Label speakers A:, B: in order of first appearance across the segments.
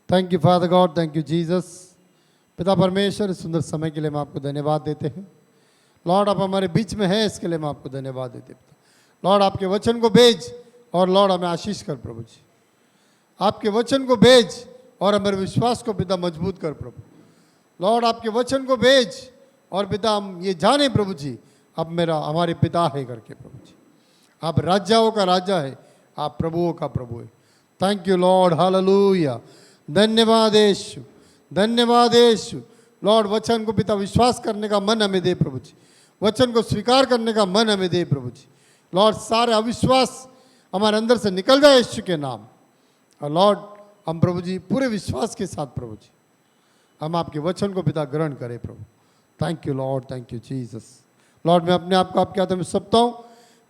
A: Thank you father God, thank you Jesus. पिता परमेश्वर, इस सुंदर समय के लिए हम आपको धन्यवाद देते हैं। लॉर्ड, आप हमारे बीच में हैं, इसके लिए हम आपको धन्यवाद देते हैं। लॉर्ड, आपके वचन को भेज और लॉर्ड हमें आशीष कर प्रभु जी। आपके वचन को भेज और हमारे विश्वास को पिता मजबूत कर प्रभु। लॉर्ड, आपके वचन को भेज और पिता हम ये जाने प्रभु जी, अब मेरा हमारे पिता है करके प्रभु जी। आप राजाओं का राजा है, आप प्रभुओं का प्रभु है। Thank you Lord, hallelujah. धन्यवाद यीशु, धन्यवाद यीशु। लॉर्ड, वचन को पिता विश्वास करने का मन हमें दे प्रभु जी। वचन को स्वीकार करने का मन हमें दे प्रभु जी। लॉर्ड, सारे अविश्वास हमारे अंदर से निकल जाए यीशु के नाम। और लॉर्ड, हम प्रभु जी पूरे विश्वास के साथ प्रभु जी हम आपके वचन को पिता ग्रहण करें प्रभु। Thank you Lord, thank you Jesus. Lord, मैं अपने आप को आपके हाथों में सौंपता हूँ।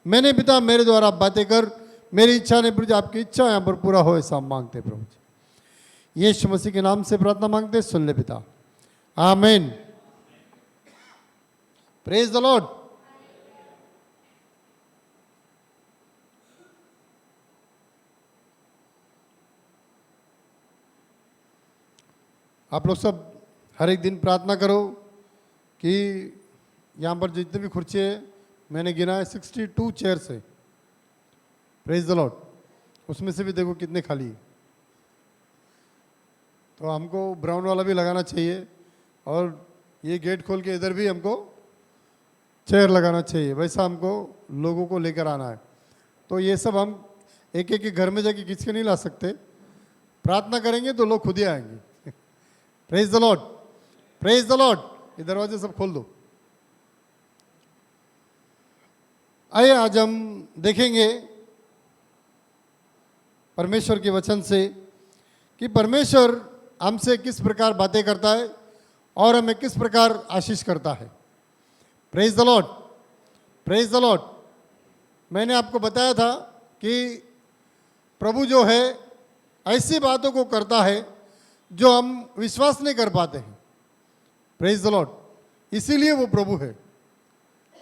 A: मैंने पिता मेरे द्वारा आप बातें कर, मेरी इच्छा नहीं प्रभु जी, आपकी इच्छा यहाँ पर पूरा हो ऐसा हम मांगते प्रभु जी। यीशु मसीह के नाम से प्रार्थना मांगते, सुन ले पिता, आमीन। Praise the Lord. आप लोग सब हर एक दिन प्रार्थना करो कि यहाँ पर जितने भी कुर्सी है, मैंने गिना है 62 चेयर्स है। Praise the Lord. उसमें से भी देखो कितने खाली है। तो हमको ब्राउन वाला भी लगाना चाहिए और ये गेट खोल के इधर भी हमको चेयर लगाना चाहिए। वैसा हमको लोगों को लेकर आना है। तो ये सब हम एक एक के घर में जाके खींच के नहीं ला सकते। प्रार्थना करेंगे तो लोग खुद ही आएंगे। Praise the Lord, praise the Lord. ये दरवाजे सब खोल दो। आइए आज हम देखेंगे परमेश्वर के वचन से कि परमेश्वर हमसे किस प्रकार बातें करता है और हमें किस प्रकार आशीष करता है। Praise the Lord, praise the Lord. मैंने आपको बताया था कि प्रभु जो है ऐसी बातों को करता है जो हम विश्वास नहीं कर पाते हैं। Praise the Lord. इसीलिए वो प्रभु है।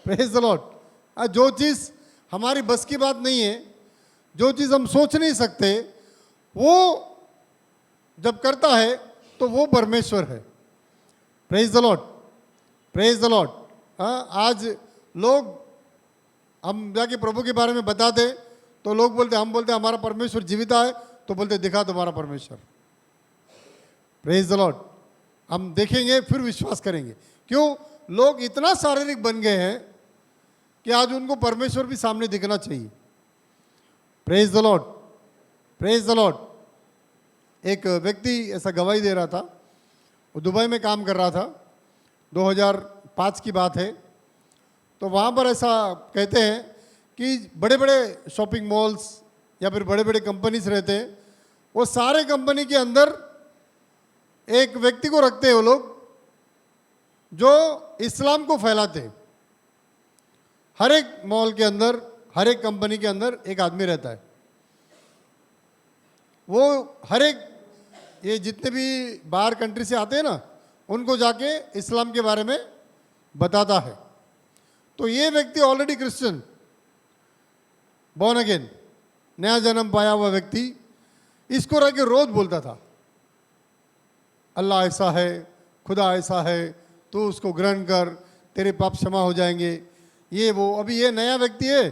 A: Praise the Lord. जो चीज़ हमारी बस की बात नहीं है, जो चीज़ हम सोच नहीं सकते, वो जब करता है तो वो परमेश्वर है। Praise the Lord, praise the Lord. आज लोग हम जाके प्रभु के बारे में बताते तो लोग बोलते, हम बोलते हमारा परमेश्वर जीवित है, तो बोलते दिखा तुम्हारा परमेश्वर। Praise the Lord. हम देखेंगे फिर विश्वास करेंगे। क्यों? लोग इतना शारीरिक बन गए हैं कि आज उनको परमेश्वर भी सामने दिखना चाहिए। Praise the Lord, praise the Lord. एक व्यक्ति ऐसा गवाही दे रहा था। वो दुबई में काम कर रहा था। 2005 की बात है। तो वहाँ पर ऐसा कहते हैं कि बड़े बड़े शॉपिंग मॉल्स या फिर बड़े बड़े कंपनीज रहते हैं। वो सारे कंपनी के अंदर एक व्यक्ति को रखते हैं वो लोग, जो इस्लाम को फैलाते हैं। हर एक मॉल के अंदर, हर एक कंपनी के अंदर एक आदमी रहता है। वो हर एक, ये जितने भी बाहर कंट्री से आते हैं ना, उनको जाके इस्लाम के बारे में बताता है। तो ये व्यक्ति ऑलरेडी क्रिश्चियन, बॉर्न अगेन, नया जन्म पाया हुआ व्यक्ति, इसको रह के रोज बोलता था, अल्लाह ऐसा है, खुदा ऐसा है, तू उसको ग्रहण कर, तेरे पाप क्षमा हो जाएंगे। ये वो, अभी ये नया व्यक्ति है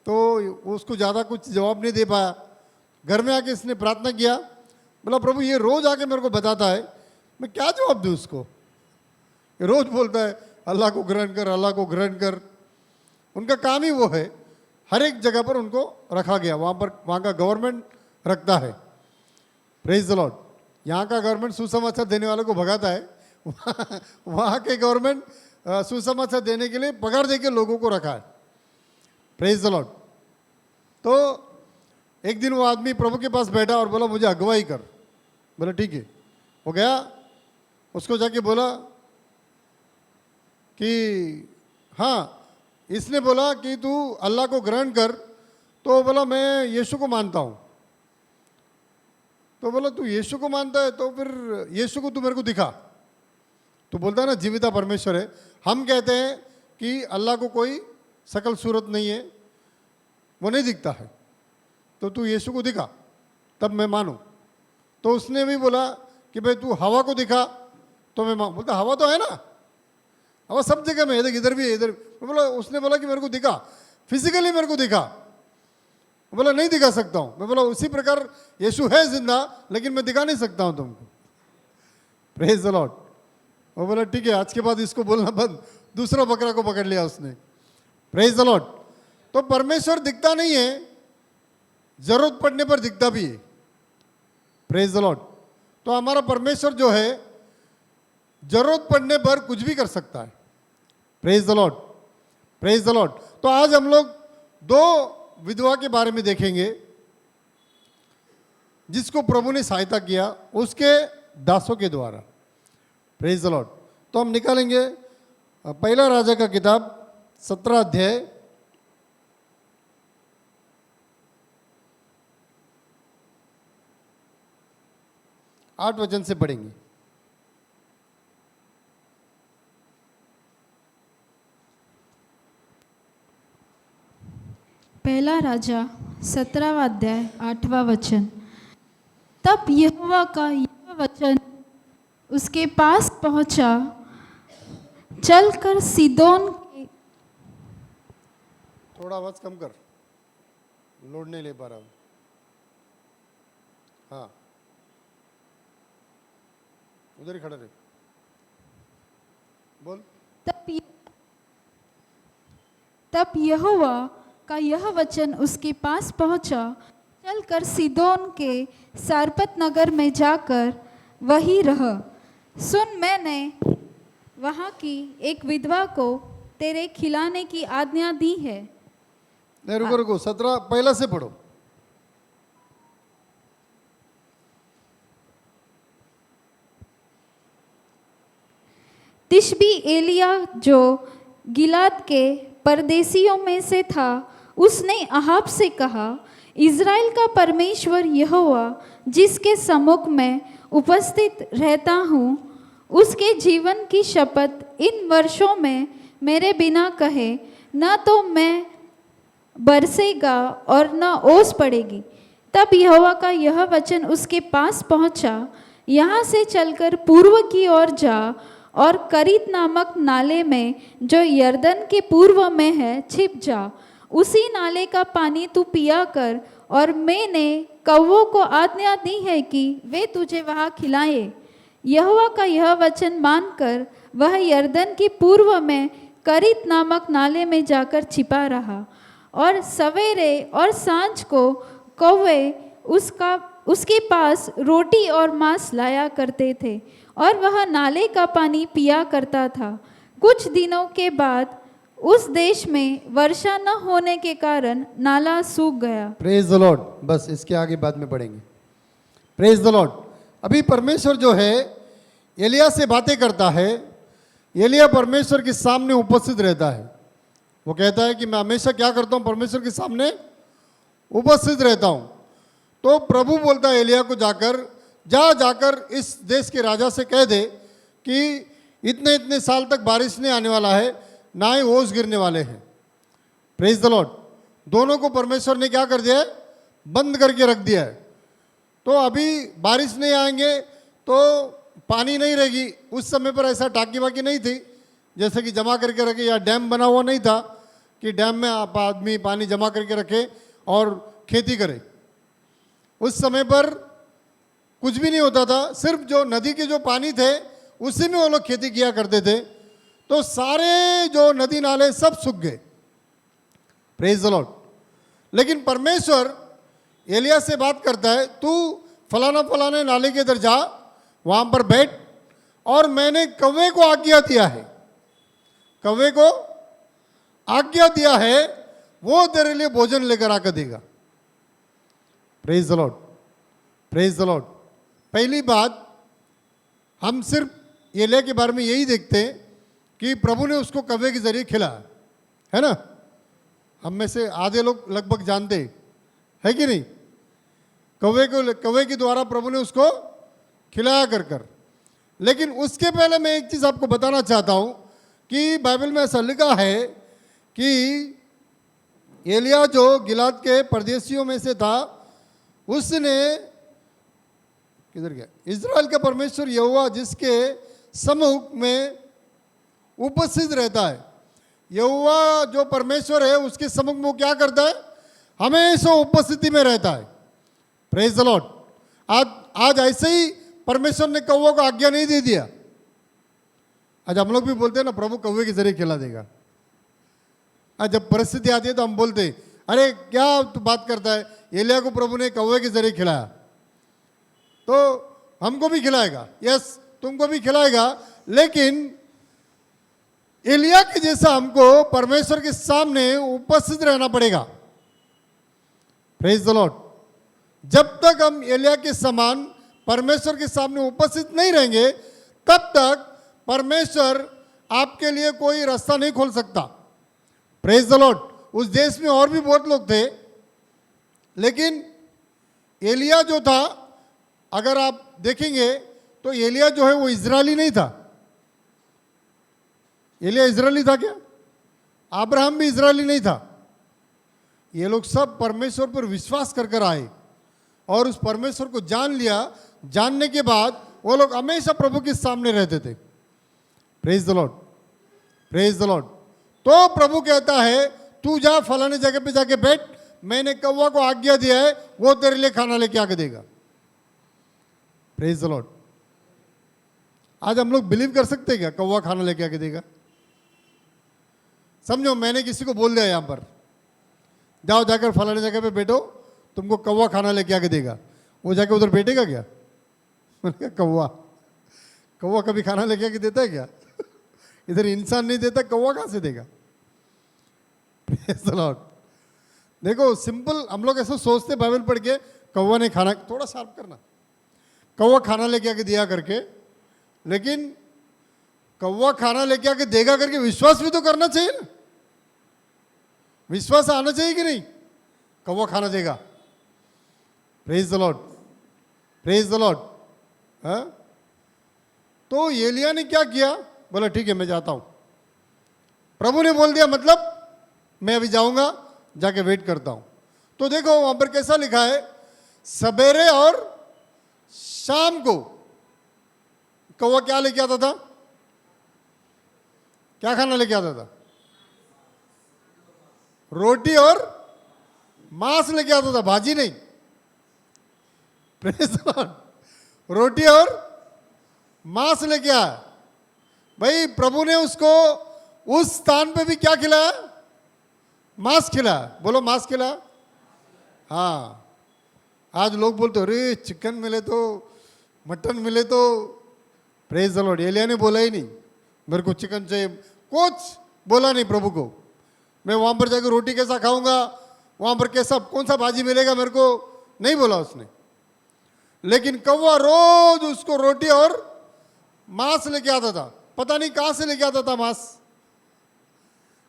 A: तो उसको ज़्यादा कुछ जवाब नहीं दे पाया। घर में आके इसने प्रार्थना किया, बोला प्रभु ये रोज़ आके मेरे को बताता है, मैं क्या जवाब दूँ उसको। ये रोज़ बोलता है अल्लाह को ग्रहण कर, अल्लाह को ग्रहण कर। उनका काम ही वो है। हर एक जगह पर उनको रखा गया। वहाँ पर वहाँ का गवर्नमेंट रखता है। Praise the Lord. यहाँ का गवर्नमेंट सुसमाचार देने वालों को भगाता है। वहाँ के गवर्नमेंट सुसमाचार देने के लिए पगार देके लोगों को रखा है। Praise the Lord. तो एक दिन वो आदमी प्रभु के पास बैठा और बोला मुझे अगुवाई कर। बोला ठीक है। वो गया, उसको जाके बोला कि हाँ, इसने बोला कि तू अल्लाह को ग्रहण कर। तो बोला मैं यीशु को मानता हूँ। तो बोला तू यीशु को मानता है तो फिर यीशु को तू मेरे को दिखा। तो बोलता है ना जीविता परमेश्वर है। हम कहते हैं कि अल्लाह को कोई शकल सूरत नहीं है, वो नहीं दिखता है, तो तू यीशु को दिखा तब मैं मानूं। तो तो उसने भी बोला कि भाई तू हवा को दिखा, तो मैं बोलता हवा तो है ना, हवा सब जगह में है, देख इधर भी है इधर। मैं बोला, उसने बोला कि मेरे को दिखा, फिजिकली मेरे को दिखा। बोला नहीं दिखा सकता हूँ। मैं बोला उसी प्रकार यीशु है जिंदा, लेकिन मैं दिखा नहीं सकता हूँ तुमको। Praise the Lord. वो बोला ठीक है, आज के बाद इसको बोलना बंद। दूसरा बकरा को पकड़ लिया उसने। Praise the Lord. तो परमेश्वर दिखता नहीं है, जरूरत पड़ने पर दिखता भी है। Praise the Lord. तो हमारा परमेश्वर जो है जरूरत पड़ने पर कुछ भी कर सकता है। Praise the Lord, praise the Lord. तो आज हम लोग दो विधवा के बारे में देखेंगे जिसको प्रभु ने सहायता किया उसके दासों के द्वारा। Praise the Lord. तो हम निकालेंगे पहला राजा का किताब 17 अध्याय 8 वचन से पढ़ेंगे।
B: पहला राजा 17वां अध्याय 8वां वचन। तब यहोवा का यह वचन उसके पास पहुंचा, चलकर सीदोन के।
A: थोड़ा आवाज कम कर, लोड नहीं ले पा रहा हूं। हाँ, उधर ही खड़ा रहे, बोल।
B: तब यहोवा का यह वचन उसके पास पहुंचा, चलकर सीदोन के सारपत नगर में जाकर वहीं रह। सुन, मैंने वहां की एक विधवा को तेरे खिलाने की आज्ञा दी है।
A: नहीं, रुको रुको, 17 पहला से पढ़ो।
B: तिशबी एलिया जो गिलाद के परदेशियों में से था, उसने अहाब से कहा, इज़राइल का परमेश्वर यहोवा जिसके सम्मुख मैं उपस्थित रहता हूँ, उसके जीवन की शपथ इन वर्षों में मेरे बिना कहे न तो मैं बरसेगा और न ओस पड़ेगी। तब यहोवा का यह वचन उसके पास पहुंचा, यहाँ से चलकर पूर्व की ओर जा और करीत नामक नाले में जो यरदन के पूर्व में है छिप जा। उसी नाले का पानी तू पिया कर, और मैंने कौवों को आज्ञा दी है कि वे तुझे वहाँ खिलाएं। यहोवा का यह वचन मानकर वह यरदन के पूर्व में करीत नामक नाले में जाकर छिपा रहा, और सवेरे और सांझ को कौवे उसके पास रोटी और मांस लाया करते थे, और वह नाले का पानी पिया करता था। कुछ दिनों के बाद उस देश में वर्षा न होने के कारण नाला सूख गया।
A: Praise the Lord. बस इसके आगे बाद में पढ़ेंगे। Praise the Lord. अभी परमेश्वर जो है एलिया से बातें करता है। एलिया परमेश्वर के सामने उपस्थित रहता है। वो कहता है कि मैं हमेशा क्या करता हूँ, परमेश्वर के सामने उपस्थित रहता हूँ। तो प्रभु बोलता है एलिया को, जाकर इस देश के राजा से कह दे कि इतने इतने साल तक बारिश नहीं आने वाला है, ना ही ओस गिरने वाले हैं। Praise the Lord. दोनों को परमेश्वर ने क्या कर दिया है, बंद करके रख दिया है। तो अभी बारिश नहीं आएंगे तो पानी नहीं रहेगी। उस समय पर ऐसा टाकी वाकी नहीं थी जैसे कि जमा करके रखे, या डैम बना हुआ नहीं था कि डैम में आदमी पानी जमा करके रखे और खेती करे। उस समय पर कुछ भी नहीं होता था, सिर्फ जो नदी के जो पानी थे उसी में वो लोग खेती किया करते थे। तो सारे जो नदी नाले सब सूख गए। Praise the Lord. लेकिन परमेश्वर एलिया से बात करता है, तू फलाना फलाने नाले के इधर जा, वहां पर बैठ, और मैंने कौवे को आज्ञा दिया है, कौवे को आज्ञा दिया है, वो तेरे लिए भोजन लेकर आकर देगा। Praise the Lord, praise the Lord. पहली बात, हम सिर्फ एलिया के बारे में यही देखते हैं कि प्रभु ने उसको कौवे के जरिए खिलाया, है ना। हम में से आधे लोग लगभग जानते है कि नहीं, कौवे के द्वारा प्रभु ने उसको खिलाया कर। लेकिन उसके पहले मैं एक चीज़ आपको बताना चाहता हूँ कि बाइबल में ऐसा लिखा है कि एलिया जो गिलाद के परदेशियों में से था, उसने किधर गया? इज़राइल का परमेश्वर यहोवा जिसके सम्मुख में उपस्थित रहता है। यहोवा जो परमेश्वर है उसके सम्मुख में वो क्या करता है? हमेशा उपस्थिति में रहता है। Praise the Lord. आज ऐसे ही परमेश्वर ने कौवा को आज्ञा नहीं दे दिया। आज हम लोग भी बोलते हैं ना, प्रभु कौवे के जरिए खिला देगा। आज जब परिस्थिति आती है तो हम बोलते हैं, अरे क्या तू बात करता है, एलिया को प्रभु ने कौवे के जरिए खिलाया तो हमको भी खिलाएगा। यस, तुमको भी खिलाएगा, लेकिन एलिया के जैसा हमको परमेश्वर के सामने उपस्थित रहना पड़ेगा। Praise the Lord. जब तक हम एलिया के समान परमेश्वर के सामने उपस्थित नहीं रहेंगे, तब तक परमेश्वर आपके लिए कोई रास्ता नहीं खोल सकता। Praise the Lord. उस देश में और भी बहुत लोग थे, लेकिन एलिया जो था, अगर आप देखेंगे तो एलिया जो है वो इजरायली नहीं था। एलिया इजरायली था क्या? अब्राहम भी इजरायली नहीं था। ये लोग सब परमेश्वर पर विश्वास कर कर आए और उस परमेश्वर को जान लिया। जानने के बाद वो लोग हमेशा प्रभु के सामने रहते थे। Praise the Lord, praise the Lord. तो प्रभु कहता है, तू जा फलाने जगह पे जाके बैठ, मैंने कौवा को आज्ञा दिया है, वो तेरे लिए खाना लेके आके देगा। Praise the Lord. आज हम लोग बिलीव कर सकते हैं क्या कौवा खाना लेके आके देगा? समझो, मैंने किसी को बोल दिया यहां पर, जाओ जाकर फलाने जगह पे बैठो, तुमको कौवा खाना लेके आके देगा। वो जाके उधर बैठेगा क्या? मैंने कहा कौवा, कौवा कभी खाना लेके आके देता है क्या? इधर इंसान नहीं देता, कौवा कहां से देगा? Praise the Lord. देखो, सिंपल हम लोग ऐसा सोचते बाइबल पढ़ के, कौवा ने खाना, थोड़ा शार्प करना, कौवा खाना लेके आके दिया करके, लेकिन कौवा खाना लेके आके देगा करके विश्वास भी तो करना चाहिए ना। विश्वास आना चाहिए कि नहीं? कौवा खाना देगा। Praise the Lord, praise the Lord. तो एलिया ने क्या किया? बोला ठीक है मैं जाता हूं। प्रभु ने बोल दिया, मतलब मैं अभी जाऊंगा, जाके वेट करता हूं। तो देखो वहां पर कैसा लिखा है, सवेरे और शाम को कौवा क्या लेके आता था? क्या खाना लेके आता था? रोटी और मांस लेके आता था, भाजी नहीं। Praise the Lord. रोटी और मांस लेके आया। भाई प्रभु ने उसको उस स्थान पे भी क्या खिलाया? मांस खिलाया। बोलो मांस खिलाया। हाँ, आज लोग बोलते अरे चिकन मिले तो, मटन मिले तो। Praise the Lord. एलिया ने बोला ही नहीं मेरे को चिकन चाहिए, कुछ बोला नहीं प्रभु को। मैं वहां पर जाकर रोटी कैसा खाऊंगा, वहां पर कैसा कौन सा भाजी मिलेगा मेरे को, नहीं बोला उसने। लेकिन कौवा रोज उसको रोटी और मांस लेके आता था। पता नहीं कहां से लेके आता था मांस।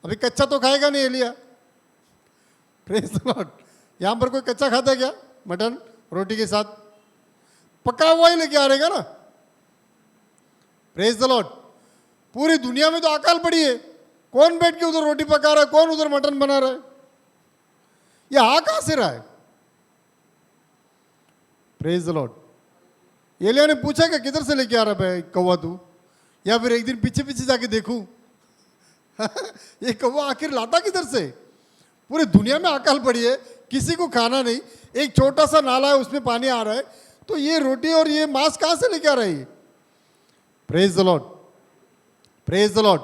A: अभी कच्चा तो खाएगा नहीं एलिया। Praise the Lord. यहां पर कोई कच्चा खाता है क्या? मटन रोटी के साथ पका हुआ ही लेके आ रहेगा ना। Praise the Lord. पूरी दुनिया में तो अकाल पड़ी है, कौन बैठ के उधर रोटी पका रहा है, कौन उधर मटन बना रहा है? ये आ कहां से रहा है? Praise the Lord. एलिया ने पूछा कि किधर से लेके आ रहा है कौवा तू, या फिर एक दिन पीछे पीछे जाके देखूं ये कौवा आखिर लाता किधर से? पूरी दुनिया में अकाल पड़ी है, किसी को खाना नहीं, एक छोटा सा नाला है उसमें पानी आ रहा है, तो ये रोटी और ये मांस कहां से लेके आ रहा है? Praise the Lord, praise the Lord.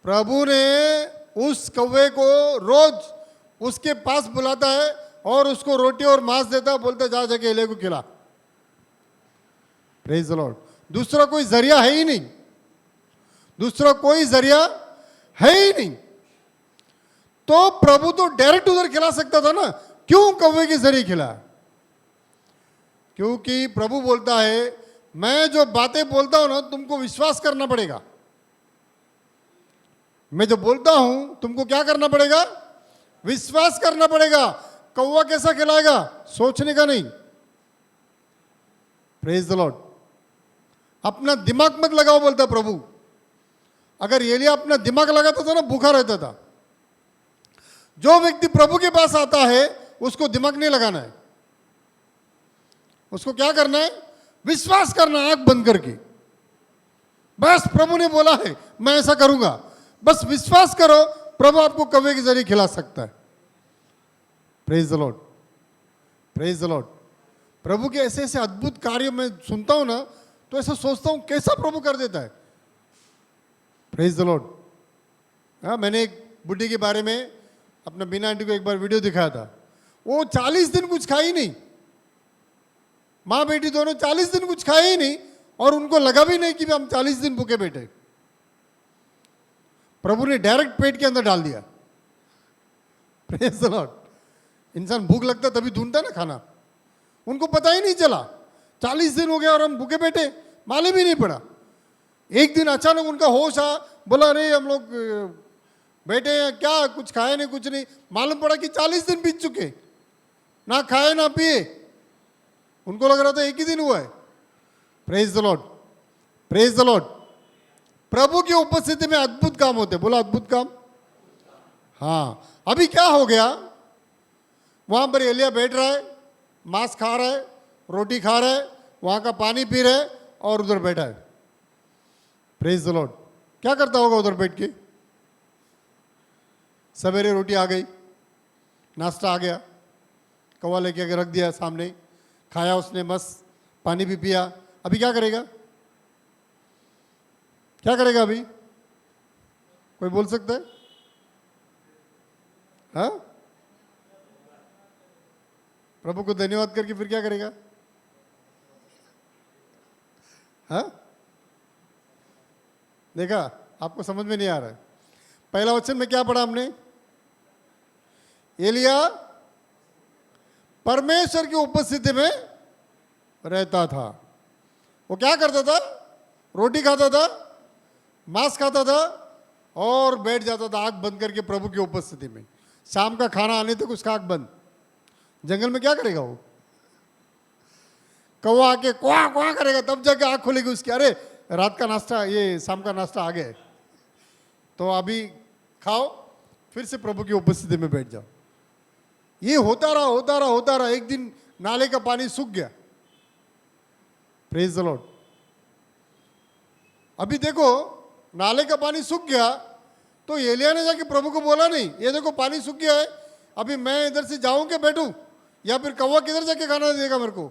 A: प्रभु ने उस कौवे को रोज उसके पास बुलाता है और उसको रोटी और मांस देता है, बोलता जा जाके एलिया को खिला। Praise the Lord. दूसरा कोई जरिया है ही नहीं, दूसरा कोई जरिया है ही नहीं। तो प्रभु तो डायरेक्ट उधर खिला सकता था ना, क्यों कौवे के जरिए खिलाया? क्योंकि प्रभु बोलता है मैं जो बातें बोलता हूं ना, तुमको विश्वास करना पड़ेगा। मैं जो बोलता हूं तुमको क्या करना पड़ेगा? विश्वास करना पड़ेगा। कौवा कैसा खिलाएगा? सोचने का नहीं। Praise the Lord. अपना दिमाग मत लगाओ बोलता प्रभु। अगर एलिया अपना दिमाग लगाता था ना, भूखा रहता था। जो व्यक्ति प्रभु के पास आता है उसको दिमाग नहीं लगाना है। उसको क्या करना है? विश्वास करना, आंख बंद करके। बस प्रभु ने बोला है मैं ऐसा करूंगा, बस विश्वास करो, प्रभु आपको कौवे के जरिए खिला सकता है। Praise the Lord, praise the Lord. प्रभु के ऐसे ऐसे अद्भुत कार्य मैं सुनता हूं ना, तो ऐसा सोचता हूं कैसा प्रभु कर देता है। Praise the Lord. हाँ, मैंने एक बुढ़ी के बारे में अपना बीना आंटी को एक बार वीडियो दिखाया था। वो 40 दिन कुछ खाई नहीं, माँ बेटी दोनों 40 दिन कुछ खाए ही नहीं, और उनको लगा भी नहीं कि हम 40 दिन भूखे बैठे। प्रभु ने डायरेक्ट पेट के अंदर डाल दिया। Praise the Lord. इंसान भूख लगता तभी ढूंढता ना खाना, उनको पता ही नहीं चला 40 दिन हो गया और हम भूखे बैठे, मालूम ही नहीं पड़ा। एक दिन अचानक उनका होश आ, बोला अरे हम लोग बैठे हैं क्या, कुछ खाए नहीं, कुछ नहीं। मालूम पड़ा कि 40 दिन बीत चुके, ना खाए ना पिए। उनको लग रहा था एक ही दिन हुआ है। Praise the Lord, praise the Lord. प्रभु की उपस्थिति में अद्भुत काम होते, बोला अद्भुत काम। हाँ, अभी क्या हो गया, वहां पर एलिया बैठ रहा है, मांस खा रहा है, रोटी खा रहा है, वहां का पानी पी रहा है, और उधर बैठा है। Praise the Lord. क्या करता होगा उधर बैठ के? सवेरे रोटी आ गई, नाश्ता आ गया, कौवा लेके आके रख दिया सामने, खाया उसने मस्त, पानी भी पिया। अभी क्या करेगा? क्या करेगा अभी? कोई बोल सकता है? हाँ, प्रभु को धन्यवाद करके फिर क्या करेगा? हाँ, देखा, आपको समझ में नहीं आ रहा है। पहला वचन में क्या पढ़ा हमने? एलिया परमेश्वर की उपस्थिति में रहता था। वो क्या करता था? रोटी खाता था, मांस खाता था, और बैठ जाता था आंख बंद करके प्रभु की उपस्थिति में। शाम का खाना आने तक उसका आंख बंद। जंगल में क्या करेगा वो? कौवा आके क्वा क्वा करेगा, तब जाके आंख खुलेगी उसकी, अरे रात का नाश्ता, ये शाम का नाश्ता आ गया, तो अभी खाओ, फिर से प्रभु की उपस्थिति में बैठ जाओ। ये होता रहा होता रहा होता रहा। एक दिन नाले का पानी सूख गया। Praise the Lord. अभी देखो, नाले का पानी सूख गया, तो एलिया ने जाके प्रभु को बोला नहीं, ये देखो पानी सूख गया है, अभी मैं इधर से जाऊं कि बैठूं, या फिर कौवा किधर जाके खाना देगा मेरे को?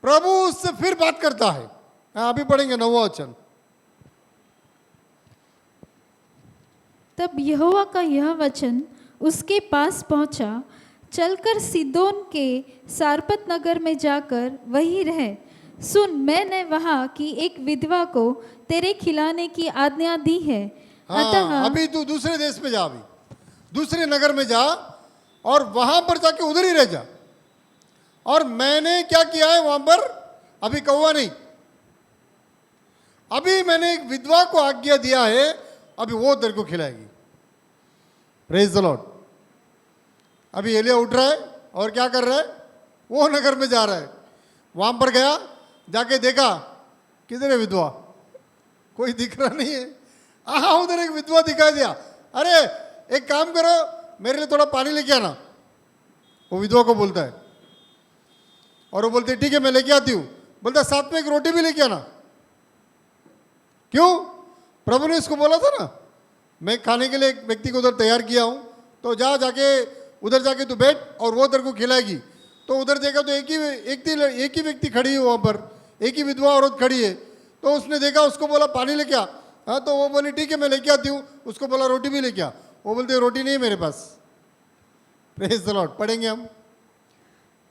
A: प्रभु उससे फिर बात करता है। अभी पढ़ेंगे 9वां वचन।
B: तब यहोवा का यह वचन उसके पास पहुंचा, चलकर सीदोन के सारपत नगर में जाकर वहीं रह। सुन, मैंने वहां की एक विधवा को तेरे खिलाने की आज्ञा दी है।
A: हाँ, अभी तू दूसरे देश में जा, अभी दूसरे नगर में जा, और वहां पर जाके उधर ही रह जा। और मैंने क्या किया है वहां पर? अभी कौवा नहीं, अभी मैंने एक विधवा को आज्ञा दिया है, अभी वो तेरे को खिलाएगी। Praise the Lord. अभी एलिया उठ रहा है और क्या कर रहा है? वो नगर में जा रहा है। वहां पर गया, जाके देखा, किधर है विधवा? कोई दिख रहा नहीं है। आहा, उधर एक विधवा दिखाई दिया। अरे एक काम करो, मेरे लिए थोड़ा पानी लेके आना। वो विधवा को बोलता है, और वो बोलते ठीक है मैं लेके आती हूँ। बोलता साथ में एक रोटी भी लेके आना। क्यों? प्रभु ने इसको बोला था ना, मैं खाने के लिए एक व्यक्ति को उधर तैयार किया हूं, तो जा जाके उधर जाके तू बैठ और वो तेरे को खिलाएगी। तो उधर देखा तो एक ही व्यक्ति खड़ी है वहां पर, एक ही विधवा औरत खड़ी है। तो उसने देखा, उसको बोला पानी लेके आ। हाँ, तो वो बोली ठीक है मैं लेके आती हूँ। उसको बोला रोटी भी लेके आ। वो बोलते रोटी नहीं है मेरे पास। Praise the Lord. पढ़ेंगे हम।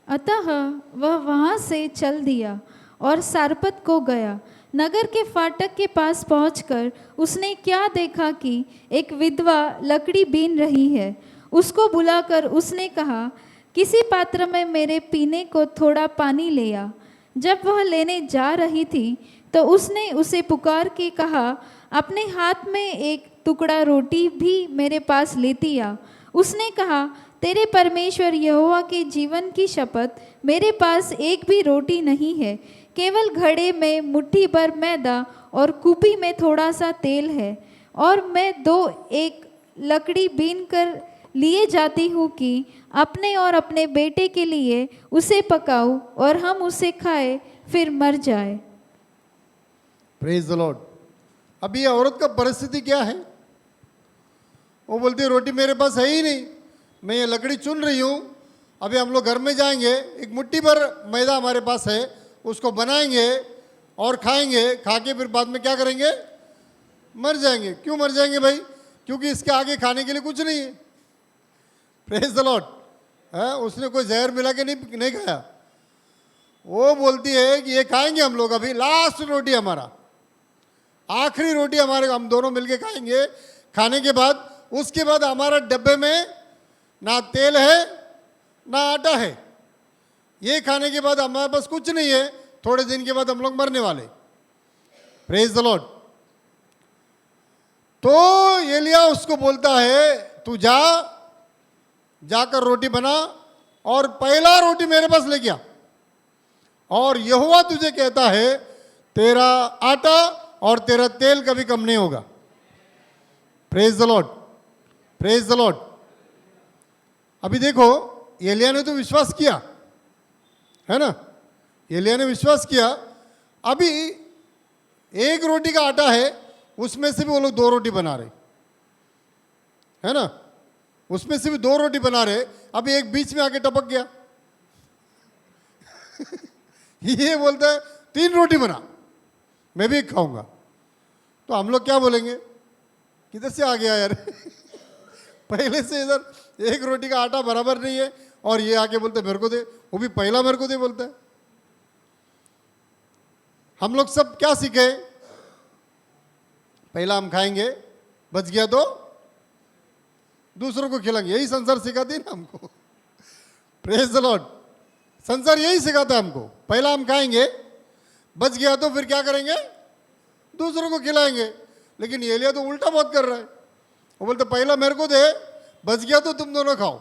B: अतः वह वहां से चल दिया और सारपत को गया। नगर के फाटक के पास पहुंचकर उसने क्या देखा कि एक विधवा लकड़ी बीन रही है। उसको बुलाकर उसने कहा, किसी पात्र में मेरे पीने को थोड़ा पानी ले आ। जब वह लेने जा रही थी तो उसने उसे पुकार के कहा, अपने हाथ में एक टुकड़ा रोटी भी मेरे पास लेती आ। उसने कहा, तेरे परमेश्वर यहोवा के जीवन की शपथ, मेरे पास एक भी रोटी नहीं है, केवल घड़े में मुट्ठी भर मैदा और कूपी में थोड़ा सा तेल है, और मैं 2 एक लकड़ी बीन कर लिए जाती हूँ कि अपने और अपने बेटे के लिए उसे पकाऊं और हम उसे खाए फिर मर जाए।
A: Praise the Lord. अभी ये औरत का परिस्थिति क्या है? वो बोलती है रोटी मेरे पास है ही नहीं, मैं ये लकड़ी चुन रही हूँ, अभी हम लोग घर में जाएंगे, एक मुट्ठी भर मैदा हमारे पास है, उसको बनाएंगे और खाएंगे, खा के फिर बाद में क्या करेंगे? मर जाएंगे। क्यों मर जाएंगे भाई? क्योंकि इसके आगे खाने के लिए कुछ नहीं है। Praise the Lord. है, उसने कोई जहर मिला के नहीं खाया। वो बोलती है कि ये खाएंगे हम लोग, अभी लास्ट रोटी हमारा, आखिरी रोटी हमारे, हम दोनों मिलके खाएंगे। खाने के बाद उसके बाद हमारा डब्बे में ना तेल है ना आटा है। ये खाने के बाद हमारे पास कुछ नहीं है, थोड़े दिन के बाद हम लोग मरने वाले। Praise the Lord. तो एलिया उसको बोलता है तू जाकर रोटी बना और पहला रोटी मेरे पास ले गया, और यहोवा तुझे कहता है तेरा आटा और तेरा तेल कभी कम नहीं होगा। Praise the Lord, praise the Lord. अभी देखो, एलिया ने तो विश्वास किया, है ना? एलिया ने विश्वास किया। अभी एक रोटी का आटा है, उसमें से भी वो लोग 2 रोटी बना रहे, है ना? उसमें से भी 2 रोटी बना रहे। अभी एक बीच में आके टपक गया। ये बोलता है 3 रोटी बना, मैं भी खाऊंगा। तो हम लोग क्या बोलेंगे? किधर से आ गया यार? पहले से इधर एक रोटी का आटा बराबर नहीं है और ये आके बोलते मेरे को दे, वो भी पहला मेरे को दे बोलता है। हम लोग सब क्या सीखे? पहला हम खाएंगे, बच गया तो दूसरों को खिलाएंगे। यही संसार सिखाती है ना हमको। Praise the Lord. संसार यही सिखाता है हमको, पहला हम खाएंगे, बच गया तो फिर क्या करेंगे? दूसरों को खिलाएंगे। लेकिन एलिया तो उल्टा बहुत कर रहा है। वो बोलते पहला मेरे को दे, बच गया तो तुम दोनों खाओ।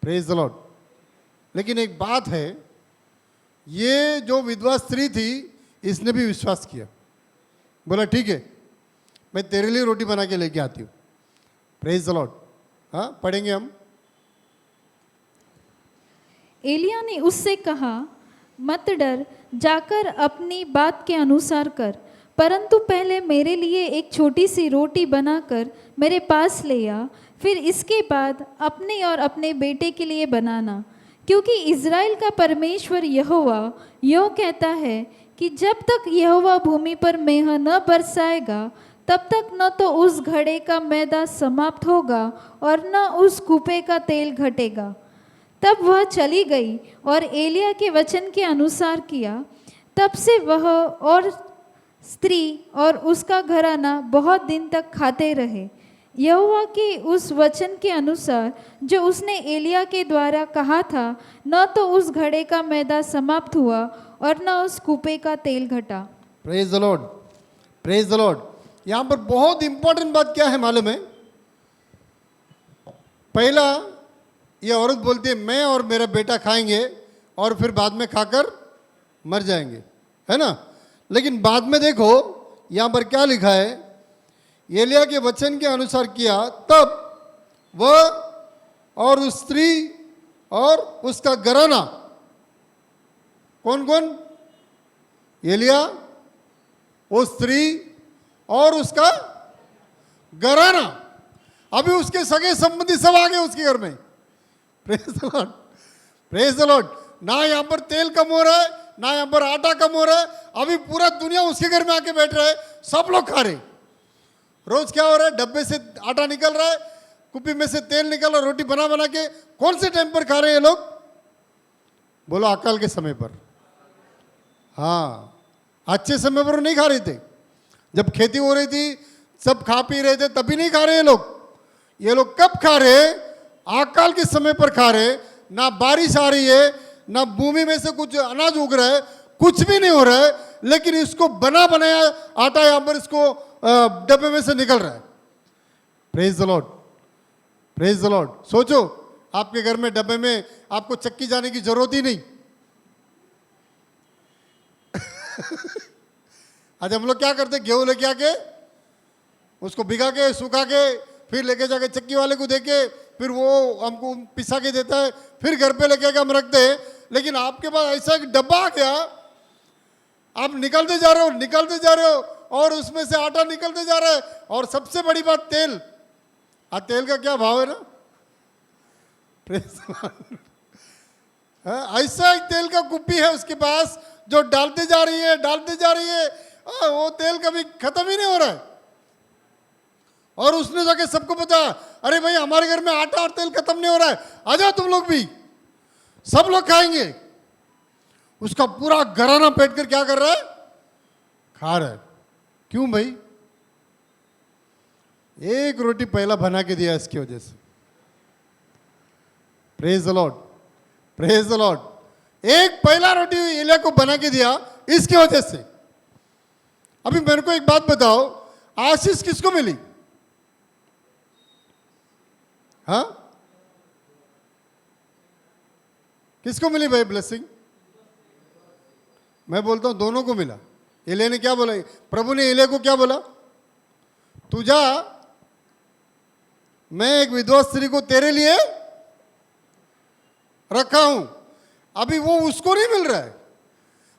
A: Praise the Lord. लेकिन एक बात है, ये जो विधवा स्त्री थी, इसने भी विश्वास किया, बोला ठीक है मैं तेरे लिए रोटी बना के लेके आती हूँ। Praise the Lord. हाँ, पढ़ेंगे हम।
B: एलिया ने उससे कहा, मत डर, जाकर अपनी बात के अनुसार कर, परंतु पहले मेरे लिए एक छोटी सी रोटी बनाकर मेरे पास ले आ, फिर इसके बाद अपने और अपने बेटे के लिए बनाना, क्योंकि इज़राइल का परमेश्वर यहोवा यों कहता है कि जब तक यहोवा भूमि पर मेंह न बरसाएगा तब तक न तो उस घड़े का मैदा समाप्त होगा और न उस कूपे का तेल घटेगा। तब वह चली गई और एलिया के वचन के अनुसार किया। तब से वह और स्त्री और उसका घराना बहुत दिन तक खाते रहे, यहोवा के उस वचन के अनुसार जो उसने एलिया के द्वारा कहा था। न तो उस घड़े का मैदा समाप्त हुआ और न उस कूपे का तेल घटा।
A: Praise the Lord, praise the Lord. यहाँ पर बहुत इंपॉर्टेंट बात क्या है मालूम है? पहला ये औरत बोलती है मैं और मेरा बेटा खाएंगे और फिर बाद में खाकर मर जाएंगे, है ना? लेकिन बाद में देखो यहाँ पर क्या लिखा है, एलिया के वचन के अनुसार किया। तब वह और उस स्त्री और उसका घराना, कौन कौन? एलिया, वो स्त्री और उसका घराना। अभी उसके सगे संबंधी सब आ गए उसके घर में। Praise the Lord, praise the Lord. ना यहाँ पर तेल कम हो रहा है, ना यहाँ पर आटा कम हो रहा है। अभी पूरा दुनिया उसके घर में आके बैठ रहा है, सब लोग खा रहे। रोज क्या हो रहा है? डब्बे से आटा निकल रहा है, कुप्पी में से तेल निकल रहा है, रोटी बना बना के। कौन से टाइम पर खा रहे हैं ये लोग? बोलो अकाल के समय पर। हाँ, अच्छे समय पर नहीं खा रहे थे। जब खेती हो रही थी सब खा पी रहे थे, तभी नहीं खा रहे ये लोग। ये लोग कब खा रहे? अकाल के समय पर खा रहे। ना बारिश आ रही है, ना भूमि में से कुछ अनाज उग रहा है, कुछ भी नहीं हो रहा है, लेकिन इसको बना बनाया आटा यहाँ पर इसको डब्बे में से निकल रहा है। Praise the Lord, praise the Lord. सोचो आपके घर में डब्बे में आपको चक्की जाने की जरूरत ही नहीं। आज हम लोग क्या करते? गेहूं लेके आके उसको भिगा के सुखा के फिर लेके जाके चक्की वाले को देके फिर वो हमको पिसा के देता है, फिर घर पे लेके हम रखते हैं। लेकिन आपके पास ऐसा एक डब्बा आ गया, आप निकलते जा रहे हो, निकलते जा रहे हो, और उसमें से आटा निकलते जा रहा है। और सबसे बड़ी बात तेल, आज तेल का क्या भाव है ना, ऐसा एक तेल का कुप्पी है उसके पास जो डालते जा रही है, डालते जा रही है, वो तेल कभी खत्म ही नहीं हो रहा है। और उसने जाके सबको बताया, अरे भाई हमारे घर में आटा और तेल खत्म नहीं हो रहा है, आ जाओ तुम लोग भी, सब लोग खाएंगे। उसका पूरा घराना पेट कर क्या कर रहा है, खा रहा है। क्यों भाई, एक रोटी पहला बना के दिया इसकी वजह से। Praise the Lord, praise the Lord. एक पहला रोटी एलिया को बना के दिया इसकी वजह से। अभी मेरे को एक बात बताओ, आशीष किसको मिली? हाँ, किसको मिली भाई ब्लेसिंग? मैं बोलता हूं दोनों को मिला। एलिया ने क्या बोला, प्रभु ने एलिया को क्या बोला, तू जा, मैं एक विधवा स्त्री को तेरे लिए रखा हूं। अभी वो उसको नहीं मिल रहा है,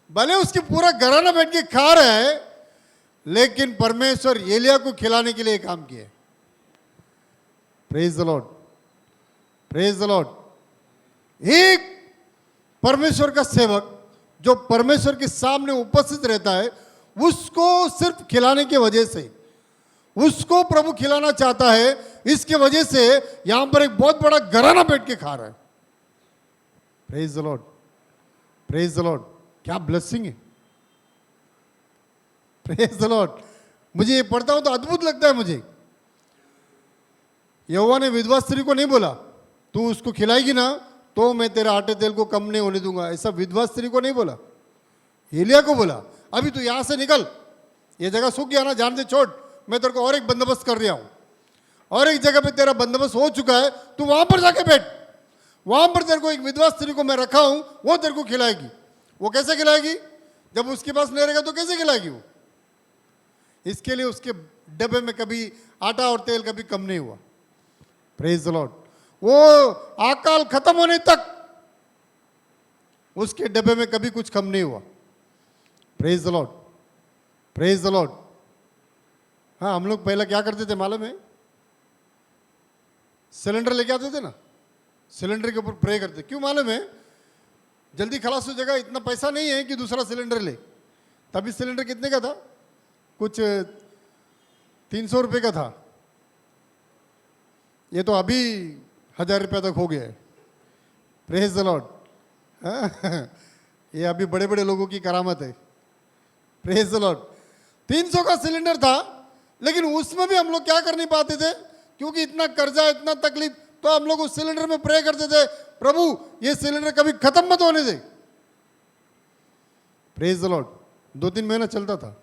A: भले उसकी पूरा घराना बैठ के खा रहा है, लेकिन परमेश्वर एलिया को खिलाने के लिए काम किया। Praise the Lord, praise the Lord. एक परमेश्वर का सेवक जो परमेश्वर के सामने उपस्थित रहता है, उसको सिर्फ खिलाने की वजह से, उसको प्रभु खिलाना चाहता है, इसके वजह से यहां पर एक बहुत बड़ा घराना बैठ के खा रहा है। Praise the Lord, praise the Lord. क्या ब्लेसिंग है, प्रेज द लॉर्ड। मुझे ये पढ़ता हूं तो अद्भुत लगता है मुझे। यहोवा ने विधवा स्त्री को नहीं बोला तू उसको खिलाएगी ना तो मैं तेरे आटे तेल को कम नहीं होने दूंगा, ऐसा विधवा स्त्री को नहीं बोला, एलिया को बोला, अभी तू यहां से निकल, ये जगह सूख गया ना, जान दे, छोड़, मैं तेरे को और एक बंदोबस्त कर रहा हूं, और एक जगह पे तेरा बंदोबस्त हो चुका है, तू वहां पर जाके बैठ, वहां पर तेरे को एक विधवा स्त्री को मैं रखा हूं, वो तेरे को खिलाएगी। वो कैसे खिलाएगी, जब उसके पास नहीं रहेगा तो कैसे खिलाएगी वो? इसके लिए उसके डब्बे में कभी आटा और तेल कभी कम नहीं हुआ। Praise the Lord. वो अकाल खत्म होने तक उसके डब्बे में कभी कुछ कम नहीं हुआ। Praise the Lord, praise the Lord. हाँ, हम लोग पहले क्या करते थे मालूम है, सिलेंडर लेके आते थे ना, सिलेंडर के ऊपर प्रे करते, क्यों मालूम है, जल्दी खलास हो जाएगा, इतना पैसा नहीं है कि दूसरा सिलेंडर ले। तभी सिलेंडर कितने का था, कुछ 300 रुपये का था, ये तो अभी 1000 रुपये तक हो गया है। Praise the Lord. ये अभी बड़े बड़े लोगों की करामत है। Praise the Lord. 300 का सिलेंडर था, लेकिन उसमें भी हम लोग क्या कर नहीं पाते थे, क्योंकि इतना कर्जा, इतना तकलीफ, तो हम लोग उस सिलेंडर में प्रे करते थे, प्रभु ये सिलेंडर कभी खत्म मत होने दे। Praise the Lord. 2-3 महीना चलता था।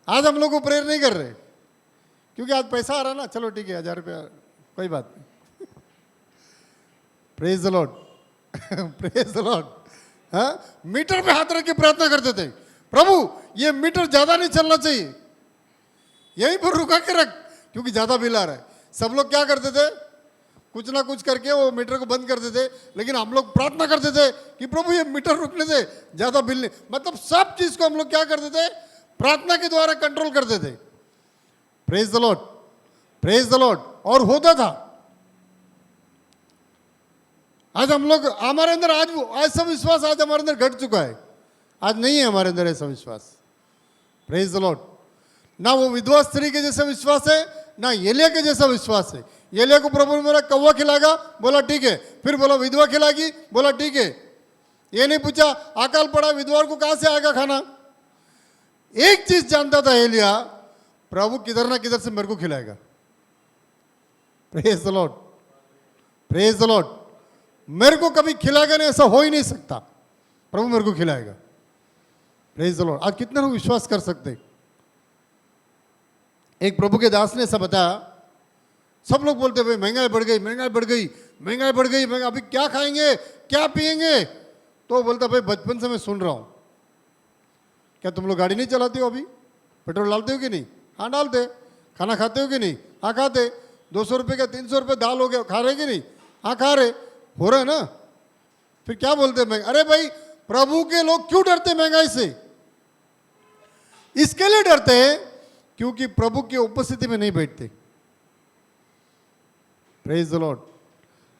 A: आज हम लोग को प्रेयर नहीं कर रहे, क्योंकि आज पैसा आ रहा ना, चलो ठीक है 1000 रुपया कोई बात नहीं। Praise the Lord, praise the Lord. हाँ, मीटर पे हाथ रख के प्रार्थना करते थे, प्रभु ये मीटर ज्यादा नहीं चलना चाहिए, यहीं पर रुका के रख, क्योंकि ज्यादा बिल आ रहा है। सब लोग क्या करते थे, कुछ ना कुछ करके वो मीटर को बंद करते थे, लेकिन हम लोग प्रार्थना करते थे कि प्रभु ये मीटर रुकने दे, ज्यादा बिल नहीं। मतलब सब चीज को हम लोग क्या करते थे, प्रार्थना के द्वारा कंट्रोल करते थे। Praise the Lord, praise the Lord. और होता था। आज हम लोग, हमारे अंदर आज ऐसा विश्वास आज हमारे अंदर घट चुका है, आज नहीं है हमारे अंदर ऐसा विश्वास। Praise the Lord. ना वो विधवा स्त्री के जैसा विश्वास है, ना एलिया के जैसा विश्वास है। एलिया को प्रभु ने बोला कौवा खिलाएगा, बोला ठीक है, फिर बोला विधवा खिलाएगी, बोला ठीक है। ये नहीं पूछा अकाल पड़ा विधवा को कहां से आएगा खाना। एक चीज जानता था एलिया, प्रभु किधर ना किधर से मेरे को खिलाएगा। Praise the Lord, praise the Lord. मेरे को कभी खिलाएगा नहीं, ऐसा हो ही नहीं सकता, प्रभु मेरे को खिलाएगा। Praise the Lord. आज कितने लोग विश्वास कर सकते। एक प्रभु के दास ने ऐसा बताया, सब लोग बोलते भाई महंगाई बढ़ गई, महंगाई बढ़ गई, महंगाई बढ़ गई, महंगाई, अभी क्या खाएंगे, क्या पिएंगे। तो बोलता भाई बचपन से मैं सुन रहा हूं। क्या तुम लोग गाड़ी नहीं चलाते हो, अभी पेट्रोल डालते हो कि नहीं? हाँ डालते। खाना खाते हो कि नहीं? हाँ खाते। 200 रुपये का 300 रुपये दाल हो गया, खा रहे कि नहीं? हाँ खा रहे, हो रहा है ना? फिर क्या बोलते हैं? अरे भाई, प्रभु के लोग क्यों डरते महंगाई से? इसके लिए डरते हैं क्योंकि प्रभु की उपस्थिति में नहीं बैठते। Praise the Lord.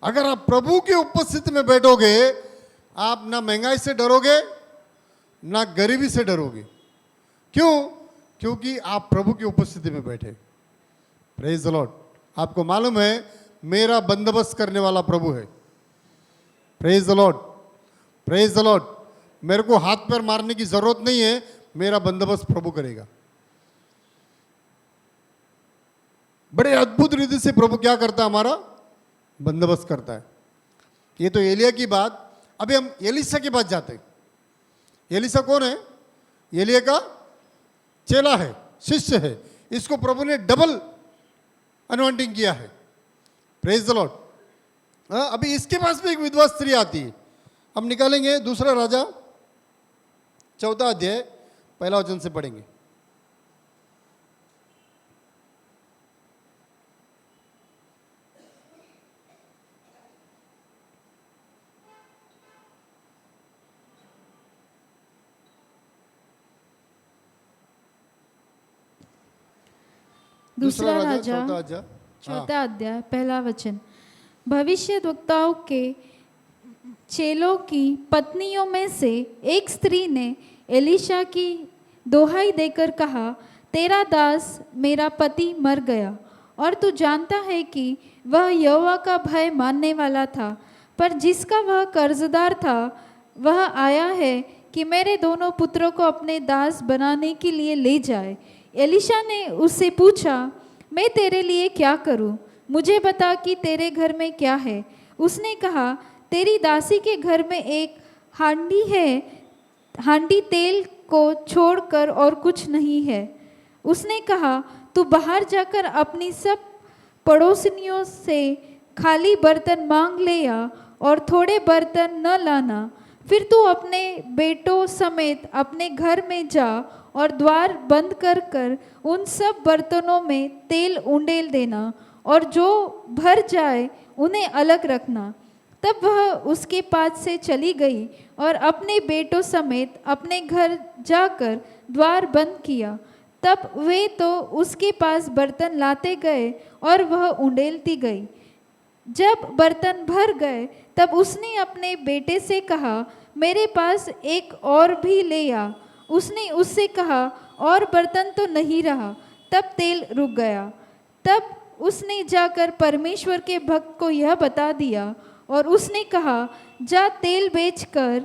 A: अगर आप प्रभु की उपस्थिति में बैठोगे, आप ना महंगाई से डरोगे ना गरीबी से डरोगे। क्यों? क्योंकि आप प्रभु की उपस्थिति में बैठे। Praise the Lord. आपको मालूम है मेरा बंदोबस्त करने वाला प्रभु है। Praise the Lord, praise the Lord. मेरे को हाथ पैर मारने की जरूरत नहीं है, मेरा बंदोबस्त प्रभु करेगा। बड़े अद्भुत रीति से प्रभु क्या करता है? हमारा बंदोबस्त करता है। ये तो एलिया की बात। अभी हम एलीशा के पास जाते हैं। एलीशा कौन है? एलिया का चेला है, शिष्य है। इसको प्रभु ने डबल अनॉइंटिंग किया है। Praise the Lord. अभी इसके पास भी एक विधवा स्त्री आती है। हम निकालेंगे दूसरा राजा 14 अध्याय 1 वचन से पढ़ेंगे।
B: दूसरा राजा
A: चौथा अध्याय।
B: चौथा अध्याय 1 वचन। भविष्यद्वक्ताओं के चेलों की पत्नियों में से एक स्त्री ने एलीशा की दोहाई देकर कहा, तेरा दास मेरा पति मर गया और तू जानता है कि वह यहोवा का भय मानने वाला था, पर जिसका वह कर्जदार था वह आया है कि मेरे दोनों पुत्रों को अपने दास बनाने के लिए ले जाए। एलीशा ने उससे पूछा, मैं तेरे लिए क्या करूं? मुझे बता कि तेरे घर में क्या है। उसने कहा, तेरी दासी के घर में एक हांडी है, हांडी तेल को छोड़कर और कुछ नहीं है। उसने कहा, तू बाहर जाकर अपनी सब पड़ोसिनियों से खाली बर्तन मांग ले आ और थोड़े बर्तन न लाना। फिर तू अपने बेटों समेत अपने घर में जा और द्वार बंद कर कर उन सब बर्तनों में तेल उंडेल देना और जो भर जाए उन्हें अलग रखना। तब वह उसके पास से चली गई और अपने बेटों समेत अपने घर जाकर द्वार बंद किया। तब वे तो उसके पास बर्तन लाते गए और वह उंडेलती गई। जब बर्तन भर गए तब उसने अपने बेटे से कहा, मेरे पास एक और भी ले आ। उसने उससे कहा, और बर्तन तो नहीं रहा। तब तेल रुक गया। तब उसने जाकर परमेश्वर के भक्त को यह बता दिया और उसने कहा, जा तेल बेचकर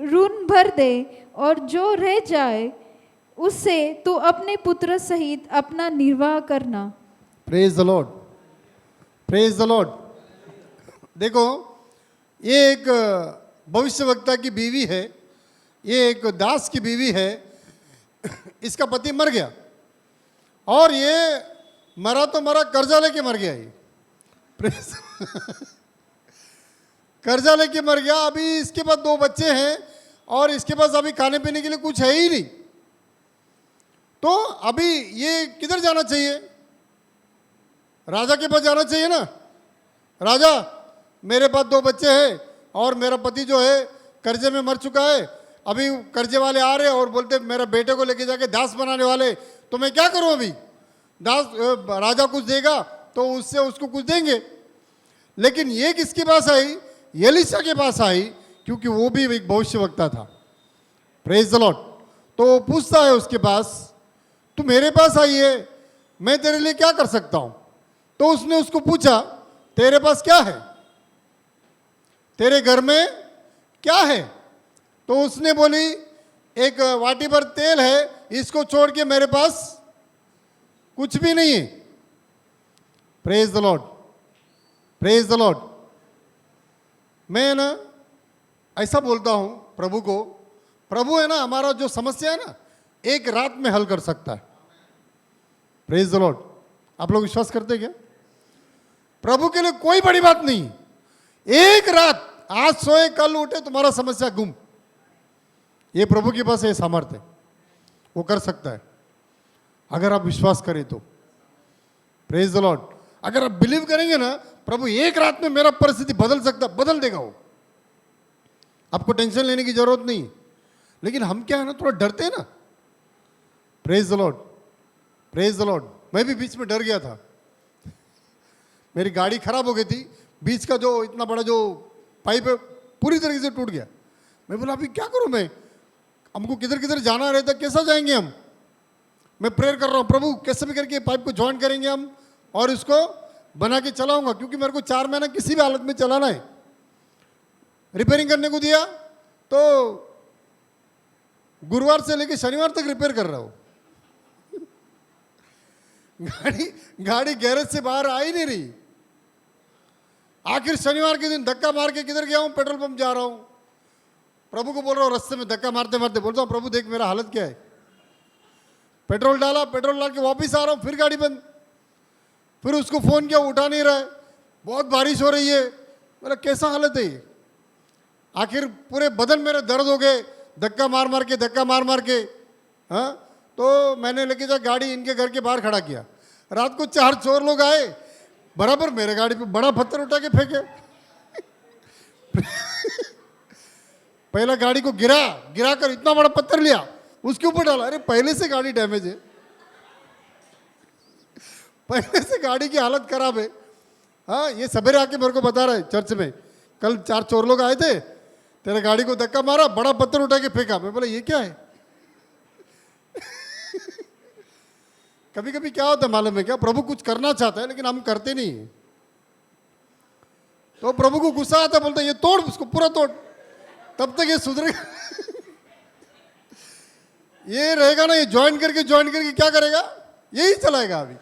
B: ऋण भर दे और जो रह जाए उससे तू अपने पुत्र सहित अपना निर्वाह करना।
A: Praise the Lord, praise the Lord. देखो, ये एक भविष्यवक्ता की बीवी है, ये एक दास की बीवी है। इसका पति मर गया और ये मरा तो मरा, कर्जा लेके मर गया। ये कर्जा लेके मर गया। अभी इसके पास 2 बच्चे हैं और इसके पास अभी खाने पीने के लिए कुछ है ही नहीं। तो अभी ये किधर जाना चाहिए? राजा के पास जाना चाहिए ना। राजा, मेरे पास 2 बच्चे हैं और मेरा पति जो है कर्जे में मर चुका है। अभी कर्जे वाले आ रहे और बोलते मेरा बेटे को लेके जाके दास बनाने वाले, तो मैं क्या करूं? अभी दास राजा कुछ देगा तो उससे उसको कुछ देंगे। लेकिन ये किसके पास आई? एलीशा के पास आई, क्योंकि वो भी एक भविष्यवक्ता था। Praise the Lord. तो वो पूछता है उसके पास, तू मेरे पास आई है, मैं तेरे लिए क्या कर सकता हूं? तो उसने उसको पूछा, तेरे पास क्या है? तेरे घर में क्या है? तो उसने बोली, एक वाटी भर तेल है, इसको छोड़ के मेरे पास कुछ भी नहीं है। Praise the Lord, praise the Lord. मैं ना ऐसा बोलता हूं प्रभु को, प्रभु है ना, हमारा जो समस्या है ना, एक रात में हल कर सकता है। Praise the Lord. आप लोग विश्वास करते हैं क्या? प्रभु के लिए कोई बड़ी बात नहीं। एक रात, आज सोए कल उठे, तुम्हारा समस्या गुम। ये प्रभु के पास ये सामर्थ्य है, वो कर सकता है अगर आप विश्वास करें तो। Praise the Lord. अगर आप बिलीव करेंगे ना, प्रभु एक रात में मेरा परिस्थिति बदल सकता, बदल देगा वो। आपको टेंशन लेने की जरूरत नहीं। लेकिन हम क्या है ना, थोड़ा डरते हैं ना। Praise the Lord, praise the Lord. मैं भी बीच में डर गया था, मेरी गाड़ी खराब हो गई थी, बीच का जो इतना बड़ा जो पाइप है पूरी तरीके से टूट गया। मैं बोला अभी क्या करूं मैं, हमको किधर किधर जाना रहता, कैसा जाएंगे हम। मैं प्रेयर कर रहा हूँ, प्रभु कैसे भी करके पाइप को ज्वाइन करेंगे हम और इसको बना के चलाऊंगा, क्योंकि मेरे को 4 महीना किसी भी हालत में चलाना है। रिपेयरिंग करने को दिया तो गुरुवार से लेकर शनिवार तक रिपेयर कर रहा हूँ। गाड़ी गैरेज से बाहर आ ही नहीं रही। आखिर शनिवार के दिन धक्का मार के किधर गया हूँ, पेट्रोल पंप जा रहा हूँ। प्रभु को बोल रहा हूँ, रास्ते में धक्का मारते मारते बोलता हूँ, प्रभु देख मेरा हालत क्या है। पेट्रोल डाला, पेट्रोल डाल के वापिस आ रहा हूँ, फिर गाड़ी बंद। फिर उसको फ़ोन किया, उठा नहीं रहा है, बहुत बारिश हो रही है। मेरा कैसा हालत है ये। आखिर पूरे बदन मेरे दर्द हो गए, धक्का मार मार के। हाँ, तो मैंने लेके जा गाड़ी इनके घर के बाहर खड़ा किया। रात को 4 चोर लोग आए, बराबर मेरे गाड़ी पे बड़ा पत्थर उठा के फेंके। पहला गाड़ी को गिरा कर इतना बड़ा पत्थर लिया, उसके ऊपर डाला। अरे पहले से गाड़ी डैमेज है, पहले से गाड़ी की हालत खराब है। हाँ, ये सवेरे आके मेरे को बता रहा है चर्च में, कल 4 चोर लोग आए थे, तेरे गाड़ी को धक्का मारा, बड़ा पत्थर उठा के फेंका। मैं बोला ये क्या है। कभी कभी क्या होता है मालूम है क्या, प्रभु कुछ करना चाहता है लेकिन हम करते नहीं। तो प्रभु को गुस्सा आता, बोलता ये तोड़, उसको पूरा तोड़, तब तक ये सुधरेगा। ये रहेगा ना, ये ज्वाइन करके क्या करेगा, यही चलाएगा। अभी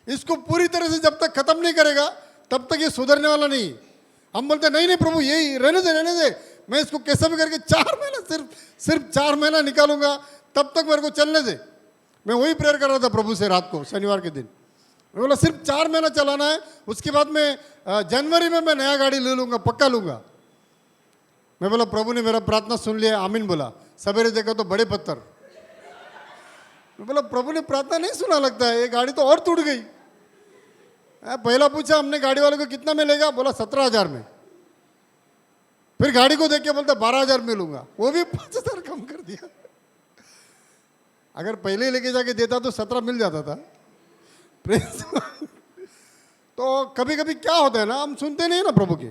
A: इसको पूरी तरह से जब तक खत्म नहीं करेगा तब तक ये सुधरने वाला नहीं। हम बोलते नहीं प्रभु यही रहने दे, मैं इसको कैसे भी करके 4 महीना सिर्फ 4 महीना निकालूंगा, तब तक मेरे को चलने दे। मैं वही प्रेयर कर रहा था प्रभु से रात को, शनिवार के दिन। मैं बोला सिर्फ 4 महीना चलाना है, उसके बाद मैं जनवरी में मैं नया गाड़ी ले लूंगा, पक्का लूंगा। मैं बोला प्रभु ने मेरा प्रार्थना सुन लिया, आमीन बोला। सवेरे देखा तो बड़े पत्थर। मैं बोला प्रभु ने प्रार्थना नहीं सुना लगता है, ये गाड़ी तो और टूट गई। पहला पूछा हमने गाड़ी वाले को कितना में लेगा, बोला 17,000 में। फिर गाड़ी को देख के बोलता 12,000 में लूंगा, वो भी 5,000 कम कर दिया। अगर पहले ही लेके जाके देता तो 17 मिल जाता था। तो कभी कभी क्या होता है ना, हम सुनते नहीं ना प्रभु के।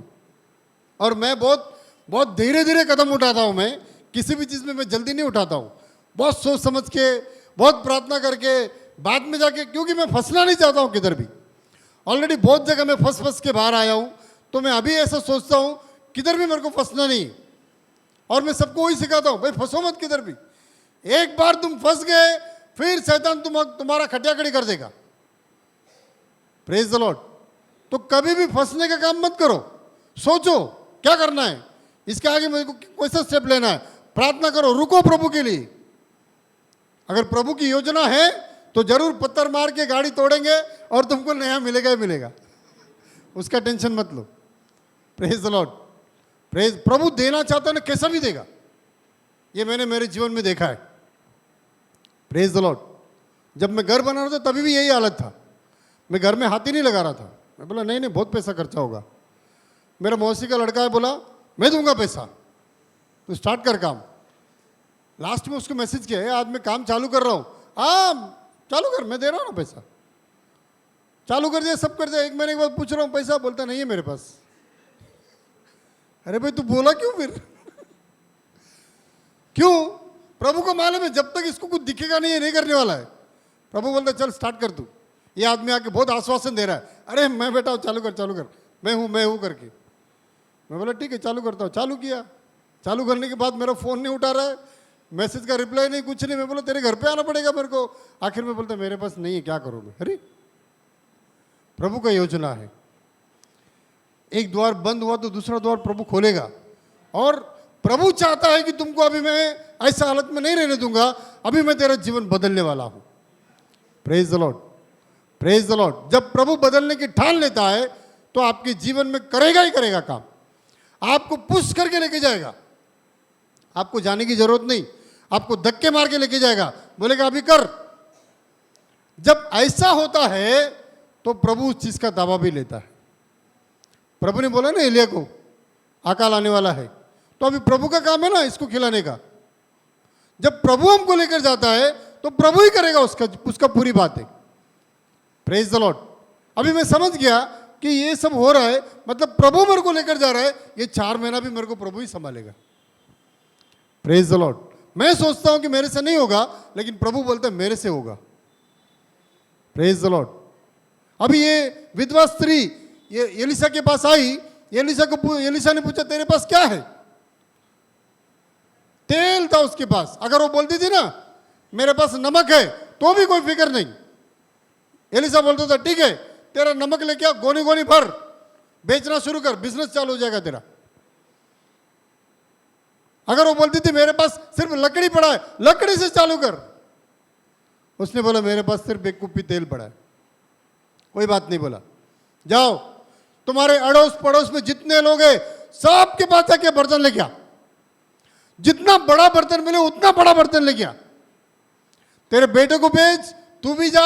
A: और मैं बहुत धीरे धीरे कदम उठाता हूँ। मैं किसी भी चीज़ में मैं जल्दी नहीं उठाता हूँ, बहुत सोच समझ के, बहुत प्रार्थना करके, बाद में जाके, क्योंकि मैं फंसना नहीं चाहता हूँ किधर भी। ऑलरेडी बहुत जगह मैं फंस के बाहर आया हूँ, तो मैं अभी ऐसा सोचता हूँ किधर भी मेरे को फंसना नहीं। और मैं सबको वही सिखाता हूँ, भाई फंसो मत किधर भी। एक बार तुम फंस गए, फिर शैतान तुम्हारा खटिया खड़ी कर देगा। Praise the Lord. तो कभी भी फंसने का काम मत करो, सोचो क्या करना है, इसके आगे मेरे को कोई सा स्टेप लेना है, प्रार्थना करो, रुको प्रभु के लिए। अगर प्रभु की योजना है तो जरूर पत्थर मार के गाड़ी तोड़ेंगे और तुमको नया मिलेगा ही मिलेगा, उसका टेंशन मत लो। Praise the Lord. प्रेज। प्रभु देना चाहता है ना, कैसा भी देगा। ये मैंने मेरे जीवन में देखा है। Praise the Lord. जब मैं घर बना रहा था तभी भी यही हालत था, मैं घर में हाथ ही नहीं लगा रहा था। मैं बोला नहीं बहुत पैसा खर्चा होगा। मेरा मौसी का लड़का है, बोला मैं दूंगा पैसा, तो स्टार्ट कर काम। लास्ट में उसको मैसेज किया, आज मैं काम चालू कर रहा हूँ, हाँ चालू कर, मैं दे रहा हूँ ना पैसा। चालू कर दिया, सब कर दिया। 1 महीने के बाद पूछ रहा हूँ पैसा, बोलता नहीं है मेरे पास। अरे भाई तू बोला क्यों फिर। क्यों? प्रभु को मालूम है जब तक इसको कुछ दिखेगा नहीं, ये नहीं करने वाला है। प्रभु बोलता चल स्टार्ट कर तू। ये आदमी आके बहुत आश्वासन दे रहा है, अरे मैं बेटा चालू कर, मैं हूँ करके। मैं बोला ठीक है चालू करता हूँ। चालू किया। चालू करने के बाद मेरा फ़ोन नहीं उठा रहा है, मैसेज का रिप्लाई नहीं, कुछ नहीं। मैं बोला तेरे घर पे आना पड़ेगा मेरे को। आखिर में बोलता मेरे पास नहीं है, क्या करूँ मैं। अरे प्रभु का योजना है, एक द्वार बंद हुआ तो दूसरा द्वार प्रभु खोलेगा। और प्रभु चाहता है कि तुमको अभी मैं ऐसा हालत में नहीं रहने दूंगा, अभी मैं तेरा जीवन बदलने वाला हूँ। Praise the Lord. Praise the Lord. जब प्रभु बदलने की ठान लेता है तो आपके जीवन में करेगा ही करेगा काम, आपको पुश करके लेके जाएगा। आपको जाने की जरूरत नहीं, आपको धक्के मार के लेके जाएगा, बोलेगा अभी कर। जब ऐसा होता है तो प्रभु उस चीज का दावा भी लेता है। प्रभु ने बोला ना एलिया को अकाल आने वाला है, तो अभी प्रभु का काम है ना इसको खिलाने का। जब प्रभु हमको लेकर जाता है तो प्रभु ही करेगा उसका पूरी बात है। Praise the Lord. अभी मैं समझ गया कि ये सब हो रहा है, मतलब प्रभु मेरे को लेकर जा रहा है, ये 4 महीना भी मेरे को प्रभु ही संभालेगा। Praise the Lord. मैं सोचता हूं कि मेरे से नहीं होगा, लेकिन प्रभु बोलता है मेरे से होगा। Praise the Lord. अभी ये विधवा स्त्री ये एलिशा के पास आई, एलिशा ने पूछा तेरे पास क्या है? तेल था उसके पास। अगर वो बोलती थी ना मेरे पास नमक है, तो भी कोई फिक्र नहीं। एलिशा बोलता था ठीक है तेरा नमक लेके आ, गोनी गोनी भर, बेचना शुरू कर, बिजनेस चालू हो जाएगा तेरा। अगर वो बोलती थी मेरे पास सिर्फ लकड़ी पड़ा है, लकड़ी से चालू कर, उसने बोला मेरे पास सिर्फ एक कुप्पी तेल पड़ा है। कोई बात नहीं बोला, जाओ तुम्हारे अड़ोस पड़ोस में जितने लोग हैं सबके पास जाके बर्तन लेके आ, जितना बड़ा बर्तन मिले उतना बड़ा बर्तन लेके आ। तेरे बेटे को भेज, तू भी जा,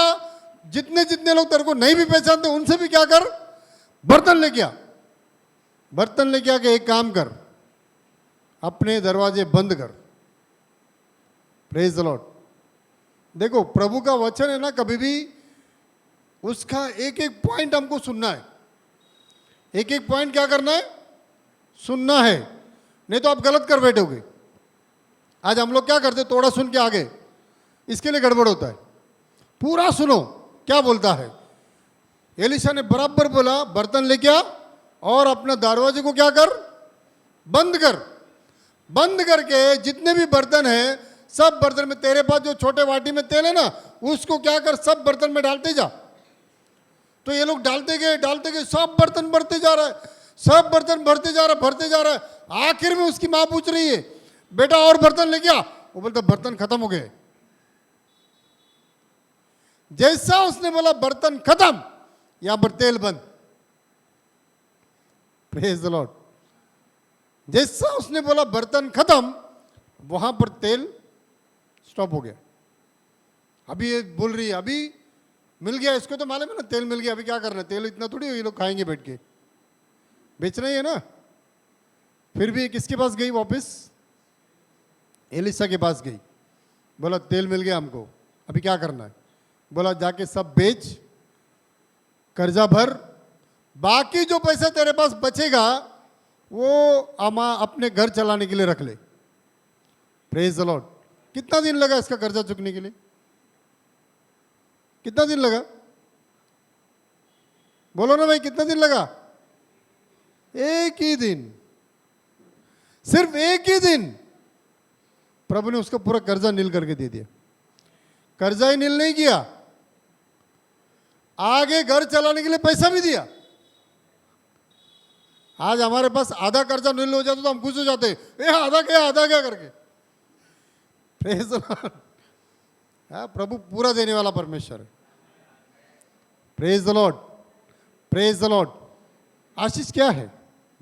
A: जितने जितने लोग तेरे को नहीं भी पहचानते उनसे भी क्या कर, बर्तन लेके आ। बर्तन लेके आके एक काम कर, अपने दरवाजे बंद कर। Praise the Lord. देखो प्रभु का वचन है ना, कभी भी उसका एक एक पॉइंट हमको सुनना है। एक एक पॉइंट क्या करना है, सुनना है, नहीं तो आप गलत कर बैठोगे। आज हम लोग क्या करते, थोड़ा सुन के आगे, इसके लिए गड़बड़ होता है। पूरा सुनो क्या बोलता है। एलिशा ने बराबर बोला बर्तन लेके आ और अपना दरवाजे को क्या कर, बंद कर। बंद करके जितने भी बर्तन है सब बर्तन में, तेरे पास जो छोटे वाटी में तेल है ना उसको क्या कर, सब बर्तन में डालते जा। तो ये लोग डालते गए, सब बर्तन भरते जा रहा है, सब बर्तन भरते जा रहा है। आखिर में उसकी मां पूछ रही है बेटा और बर्तन लेके आ, वो बोलता बर्तन खत्म हो गए। जैसा उसने बोला बर्तन खत्म, यहां पर तेल बंद। Praise the Lord. जैसा उसने बोला बर्तन खत्म, वहां पर तेल स्टॉप हो गया। अभी ये बोल रही है अभी मिल गया, इसको तो मालूम है ना तेल मिल गया, अभी क्या करना है, तेल इतना थोड़ी ये लोग खाएंगे बैठ के, बेचना ही है ना। फिर भी किसके पास गई वापस, एलिशा के पास गई। बोला तेल मिल गया हमको, अभी क्या करना है। बोला जाके सब बेच, कर्जा भर, बाकी जो पैसा तेरे पास बचेगा वो अमा अपने घर चलाने के लिए रख ले। Praise the Lord. कितना दिन लगा इसका कर्जा चुकने के लिए, कितना दिन लगा, बोलो ना भाई कितना दिन लगा। एक ही दिन, सिर्फ एक ही दिन प्रभु ने उसका पूरा कर्जा नील करके दे दिया। कर्जा ही नील नहीं किया, आगे घर चलाने के लिए पैसा भी दिया। आज हमारे पास आधा कर्जा नील हो जाता तो हम खुश हो जाते, ए आधा क्या करके। Praise the Lord. प्रभु पूरा देने वाला परमेश्वर है। Praise the Lord, praise the Lord. आशीष क्या है,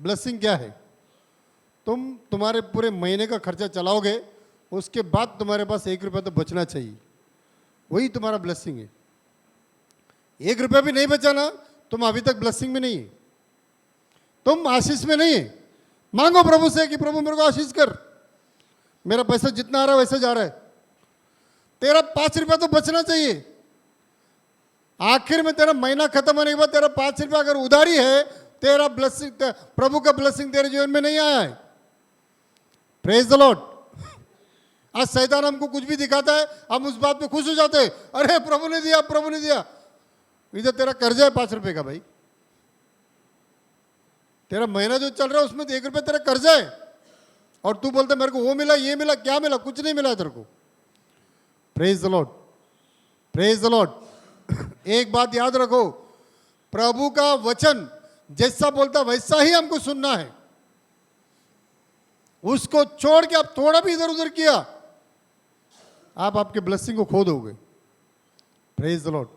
A: ब्लेसिंग क्या है, तुम्हारे पूरे महीने का खर्चा चलाओगे, उसके बाद तुम्हारे पास 1 रुपया तो बचना चाहिए, वही तुम्हारा ब्लेसिंग है। 1 रुपया भी नहीं बचा ना, तुम अभी तक ब्लेसिंग में नहीं है, तुम आशीष में नहीं है। मांगो प्रभु से कि प्रभु मेरे को आशीष कर, मेरा पैसा जितना आ रहा है वैसे जा रहा है, तेरा 5 रुपया तो बचना चाहिए। आखिर में तेरा महीना खत्म होने के बाद तेरा 5 रुपया अगर उधारी है, तेरा ब्लेसिंग, प्रभु का ब्लेसिंग तेरे जीवन में नहीं आया है। Praise the Lord. आज शैतान हमको कुछ भी दिखाता है, हम उस बात पे खुश हो जाते हैं, अरे प्रभु ने दिया, प्रभु ने दिया। इधर तेरा कर्जा है 5 रुपए का, भाई तेरा महीना जो चल रहा है उसमें 1 रुपया तेरा कर्जा है, और तू बोलता मेरे को वो मिला ये मिला, क्या मिला, कुछ नहीं मिला तेरे को। Praise the Lord, praise the Lord. एक बात याद रखो, प्रभु का वचन जैसा बोलता वैसा ही हमको सुनना है। उसको छोड़ के आप थोड़ा भी इधर उधर किया, आप आपके ब्लेसिंग को खो दोगे। Praise the Lord.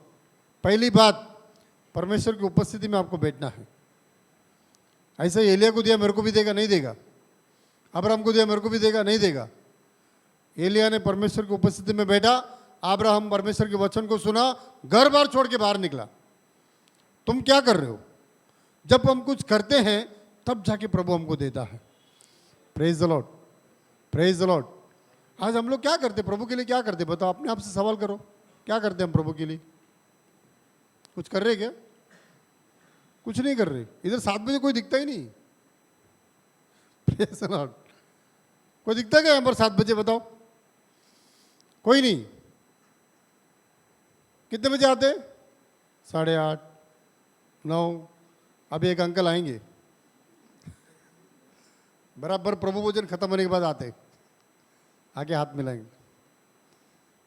A: पहली बात, परमेश्वर की उपस्थिति में आपको बैठना है। ऐसा एलिया को दिया मेरे को भी देगा, नहीं देगा। अब्राहम को दिया मेरे को भी देगा, नहीं देगा। एलिया ने परमेश्वर की उपस्थिति में बैठा, अब्राहम परमेश्वर के वचन को सुना, घर बार छोड़ के बाहर निकला। तुम क्या कर रहे हो? जब हम कुछ करते हैं तब जाके प्रभु हमको देता है। Praise the Lord, praise the Lord. आज हम लोग क्या करते, प्रभु के लिए क्या करते? बताओ, अपने आप से सवाल करो, क्या करते हम प्रभु के लिए? कुछ कर रहे क्या? कुछ नहीं कर रहे। इधर 7 बजे कोई दिखता ही नहीं। Praise the Lord. कोई दिखता क्या यहाँ पर 7 बजे? बताओ, कोई नहीं। कितने बजे आते? 8:30, 9। अभी एक अंकल आएंगे, बराबर प्रभु भोजन खत्म होने के बाद आते, आके हाथ मिलाएंगे।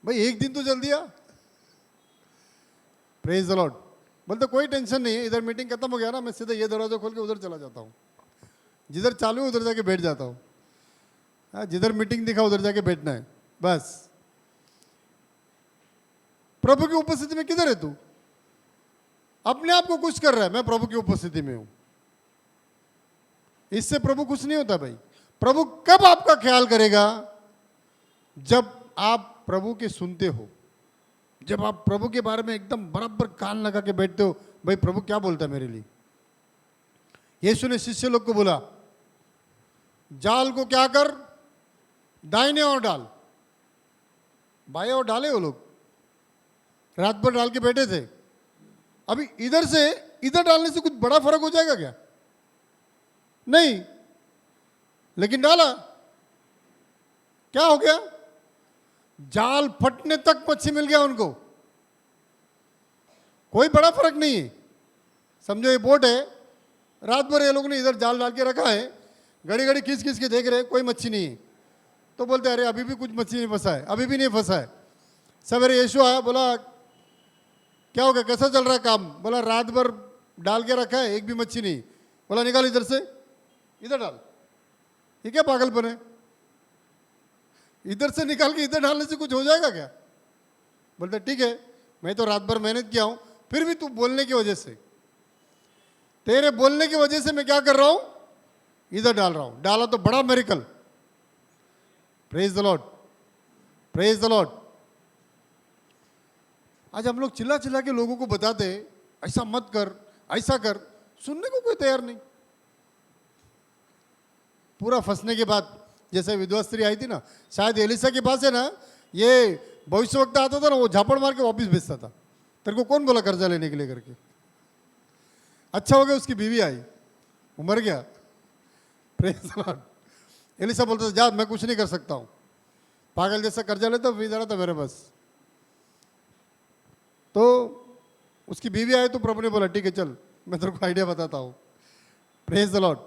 A: भाई एक दिन तो जल्दी आ। Praise the Lord. बोलते कोई टेंशन नहीं है, इधर मीटिंग खत्म हो गया ना, मैं सीधा ये दरवाजा खोल के उधर चला जाता हूँ, जिधर चालू है उधर जाके बैठ जाता हूँ। हाँ, जिधर मीटिंग दिखा उधर जाके बैठना है बस। प्रभु की उपस्थिति में किधर है तू? अपने आप को खुश कर रहा है, मैं प्रभु की उपस्थिति में हूं। इससे प्रभु खुश नहीं होता भाई। प्रभु कब आपका ख्याल करेगा? जब आप प्रभु के सुनते हो, जब आप प्रभु के बारे में एकदम बराबर कान लगा के बैठते हो, भाई प्रभु क्या बोलता है मेरे लिए। यीशु ने शिष्य लोग को बोला, जाल को क्या कर, दाहिने ओर डाल। बाएं ओर डाले वो लोग, रात भर डाल के बैठे थे। अभी इधर से इधर डालने से कुछ बड़ा फर्क हो जाएगा क्या? नहीं, लेकिन डाला, क्या हो गया? जाल फटने तक मच्छी मिल गया उनको। कोई बड़ा फर्क नहीं है। समझो ये बोट है, रात भर ये लोग ने इधर जाल डाल के रखा है, घड़ी घड़ी खींच खींच के देख रहे, कोई मच्छी नहीं है। तो बोलते अरे अभी भी कुछ मच्छी नहीं फंसा है, अभी भी नहीं फंसा है। सवेरे यीशु आया, बोला क्या हो गया, कैसा चल रहा है काम? बोला रात भर डाल के रखा है, एक भी मच्छी नहीं। बोला निकाल इधर से, इधर डाल। ये क्या पागलपन है? इधर से निकाल के इधर डालने से कुछ हो जाएगा क्या? बोलते ठीक है, मैं तो रात भर मेहनत किया हूं, फिर भी तू बोलने की वजह से, तेरे बोलने की वजह से मैं क्या कर रहा हूं, इधर डाल रहा हूं। डाला तो बड़ा miracle. Praise the Lord, praise the Lord. आज हम लोग चिल्ला चिल्ला के लोगों को बताते ऐसा मत कर, ऐसा कर, सुनने को कोई तैयार नहीं। पूरा फंसने के बाद, जैसे विधवा स्त्री आई थी ना, शायद एलिसा के पास है ना, ये भविष्यवक्ता आता था ना, वो झापड़ मार के वापिस भेजता था। तेरे को कौन बोला कर्जा लेने के लिए करके? अच्छा हो गया उसकी बीवी आई, वो मर गया। Praise the Lord. एलिसा बोलता था जा, मैं कुछ नहीं कर सकता हूं, पागल जैसा कर्जा लेता इधर था मेरे पास। तो उसकी बीवी आई तो प्रभु ने बोला ठीक है चल, मैं तेरे को आइडिया बताता हूं। Praise the Lord.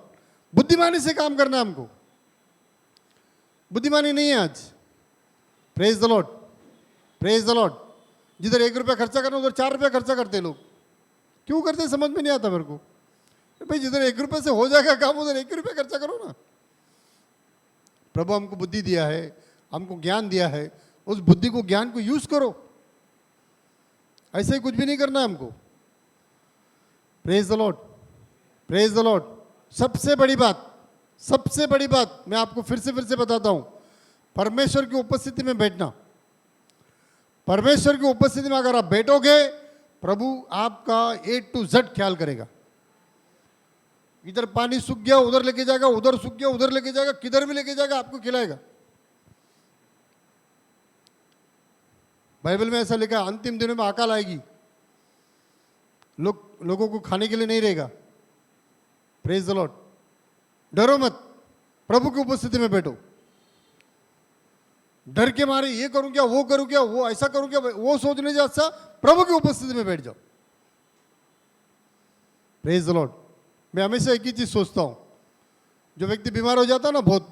A: बुद्धिमानी से काम करना है हमको, बुद्धिमानी नहीं है आज। Praise the Lord, praise the Lord. जिधर 1 रुपया खर्चा करना उधर 4 रुपया खर्चा करते लोग। क्यों करते समझ में नहीं आता मेरे को। भाई जिधर 1 रुपये से हो जाएगा काम उधर 1 रुपया खर्चा करो ना। प्रभु हमको बुद्धि दिया है, हमको ज्ञान दिया है, उस बुद्धि को, ज्ञान को यूज करो। ऐसे ही कुछ भी नहीं करना है हमको। Praise the Lord, praise the Lord. सबसे बड़ी बात, सबसे बड़ी बात मैं आपको फिर से बताता हूं, परमेश्वर की उपस्थिति में बैठना। परमेश्वर की उपस्थिति में अगर आप बैठोगे, प्रभु आपका A to Z ख्याल करेगा। इधर पानी सूख गया उधर लेके जाएगा, उधर सूख गया उधर लेके जाएगा, किधर भी लेके जाएगा, आपको खिलाएगा। बाइबल में ऐसा लिखा है, अंतिम दिनों में अकाल आएगी, लोगों को खाने के लिए नहीं रहेगा। Praise the Lord. डरो मत, प्रभु की उपस्थिति में बैठो। डर के मारे ये करूं क्या, वो करूं क्या, वो ऐसा करूं क्या, वो सोचने से अच्छा प्रभु की उपस्थिति में बैठ जाओ। Praise the Lord. मैं हमेशा एक ही चीज सोचता हूं, जो व्यक्ति बीमार हो जाता है ना बहुत,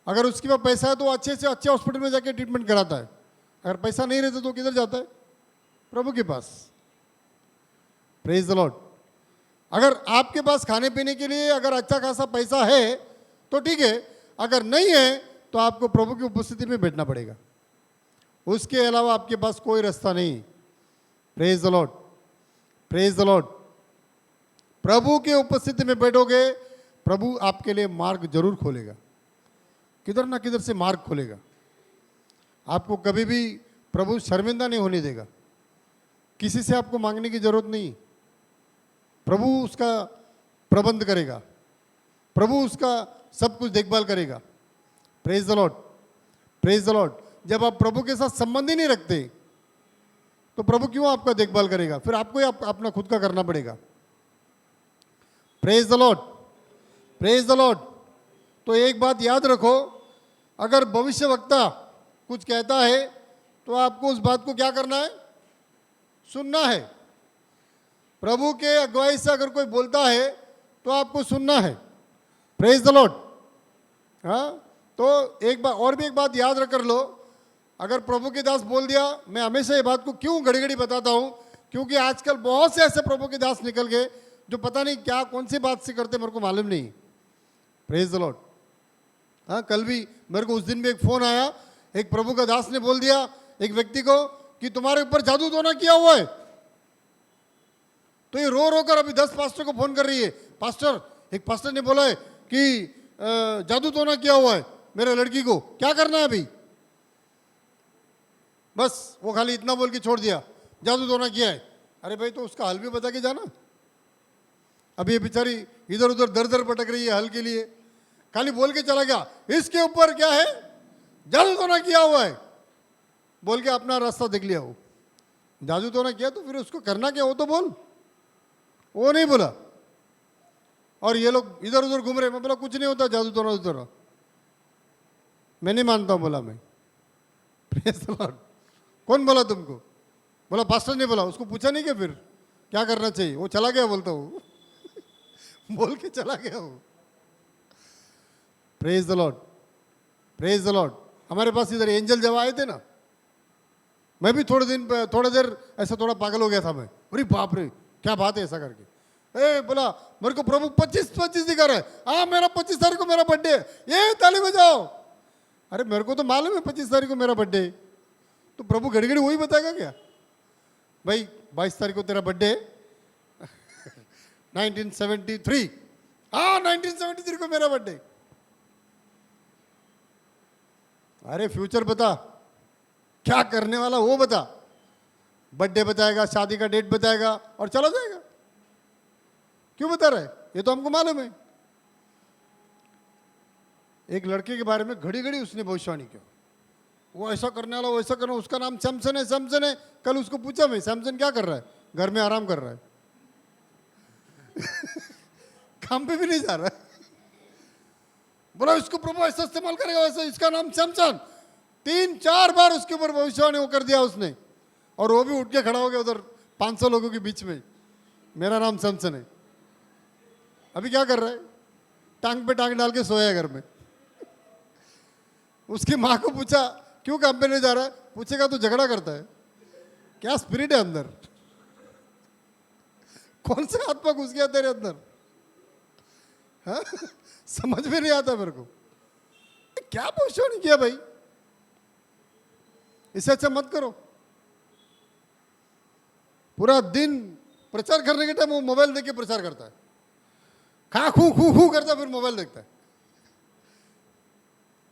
A: अगर उसके पास पैसा है तो अच्छे से अच्छे हॉस्पिटल में जाके ट्रीटमेंट कराता है। अगर पैसा नहीं रहता तो किधर जाता है? प्रभु के पास। Praise the Lord. अगर आपके पास खाने पीने के लिए अगर अच्छा खासा पैसा है तो ठीक है, अगर नहीं है तो आपको प्रभु की उपस्थिति में बैठना पड़ेगा। उसके अलावा आपके पास कोई रास्ता नहीं। Praise the Lord, praise the Lord. प्रभु के उपस्थिति में बैठोगे, प्रभु आपके लिए मार्ग जरूर खोलेगा, किधर ना किधर से मार्ग खोलेगा। आपको कभी भी प्रभु शर्मिंदा नहीं होने देगा। किसी से आपको मांगने की जरूरत नहीं, प्रभु उसका प्रबंध करेगा, प्रभु उसका सब कुछ देखभाल करेगा। Praise the Lord, praise the Lord. जब आप प्रभु के साथ संबंध ही नहीं रखते तो प्रभु क्यों आपका देखभाल करेगा? फिर आपको ही अपना खुद का करना पड़ेगा। Praise the Lord, praise the Lord. तो एक बात याद रखो, अगर भविष्यवक्ता कुछ कहता है तो आपको उस बात को क्या करना है? सुनना है। प्रभु के अगुवाई से अगर कोई बोलता है तो आपको सुनना है। Praise the Lord. हाँ, तो एक बात और भी एक बात याद रख कर लो, अगर प्रभु के दास बोल दिया, मैं हमेशा ये बात को क्यों घड़ी घड़ी बताता हूँ, क्योंकि आजकल बहुत से ऐसे प्रभु के दास निकल गए जो पता नहीं क्या कौन सी बात से करते मेरे को मालूम नहीं। Praise the Lord. हाँ, कल भी मेरे को उस दिन भी एक फोन आया, एक प्रभु का दास ने बोल दिया एक व्यक्ति को कि तुम्हारे ऊपर जादू टोना किया हुआ है। तो ये रो रो कर अभी 10 पास्टर को फोन कर रही है, पास्टर, एक पास्टर ने बोला है कि जादू टोना किया हुआ है मेरे लड़की को, क्या करना है अभी? बस वो खाली इतना बोल के छोड़ दिया, जादू टोना किया है। अरे भाई, तो उसका हल भी बता के जाना। अभी ये बेचारी इधर उधर दर दर भटक रही है हल के लिए, खाली बोल के चला गया इसके ऊपर क्या है, जादू टोना किया हुआ है, बोल के अपना रास्ता देख लिया। वो जादू टोना किया तो फिर उसको करना क्या, वो तो बोल। वो नहीं बोला, और ये लोग इधर उधर घूम रहे। मैं बोला कुछ नहीं होता जादू टोना उधर, मैं नहीं मानता हूं, बोला मैं। Praise the Lord. कौन बोला तुमको? बोला पास्टर ने बोला। उसको पूछा नहीं क्या फिर क्या करना चाहिए? वो चला गया, बोलता हूँ बोल के चला गया वो। Praise the Lord, praise the Lord. हमारे पास इधर एंजल जब आए थे ना, मैं भी थोड़ा देर ऐसा थोड़ा पागल हो गया था मैं। अरे बाप रे, क्या बात है ऐसा करके। बोला मेरे को प्रभु 25 दिखा रहा है। हाँ, मेरा 25 तारीख को मेरा बर्थडे है, ये ताली बजाओ। अरे मेरे को तो मालूम है 25 तारीख को मेरा बर्थडे है, तो प्रभु घड़ी घड़ी वही बताएगा क्या? भाई 22 तारीख को तेरा बर्थडे है 1973। हाँ, 1973 को मेरा बर्थडे। अरे फ्यूचर बता, क्या करने वाला वो बता। बर्थडे बताएगा, शादी का डेट बताएगा और चला जाएगा। क्यों बता रहा है? ये तो हमको मालूम है। एक लड़के के बारे में घड़ी घड़ी उसने भविष्यवाणी किया, वो ऐसा करने वाला, वो ऐसा करना, उसका नाम सैमसन है, सैमसन है। कल उसको पूछा मैं, सैमसन क्या कर रहा है? घर में आराम कर रहा है काम पे भी नहीं जा रहा है। बोला इसको प्रभु ऐसा इस्तेमाल करेगा वैसा, इसका नाम सैमसन। 3-4 बार उसके ऊपर भविष्यवाणी वो कर दिया उसने, और वो भी उठ के खड़ा हो गया उधर 500 लोगों के बीच में, मेरा नाम सैमसन है। अभी क्या कर रहा है? टांग पे टांग डाल के सोया है घर में। उसकी माँ को पूछा क्यों काम पे नहीं जा रहा है? पूछेगा तो झगड़ा करता है। क्या स्पिरिट है अंदर? कौन सा आत्मा घुस गया तेरे अंदर? हाँ? समझ में नहीं आता मेरे को, क्या भविष्यवाणी किया भाई। इससे अच्छा मत करो। पूरा दिन प्रचार करने के टाइम वो मोबाइल देख के प्रचार करता है, खा खू खू खू करता, फिर मोबाइल देखता है।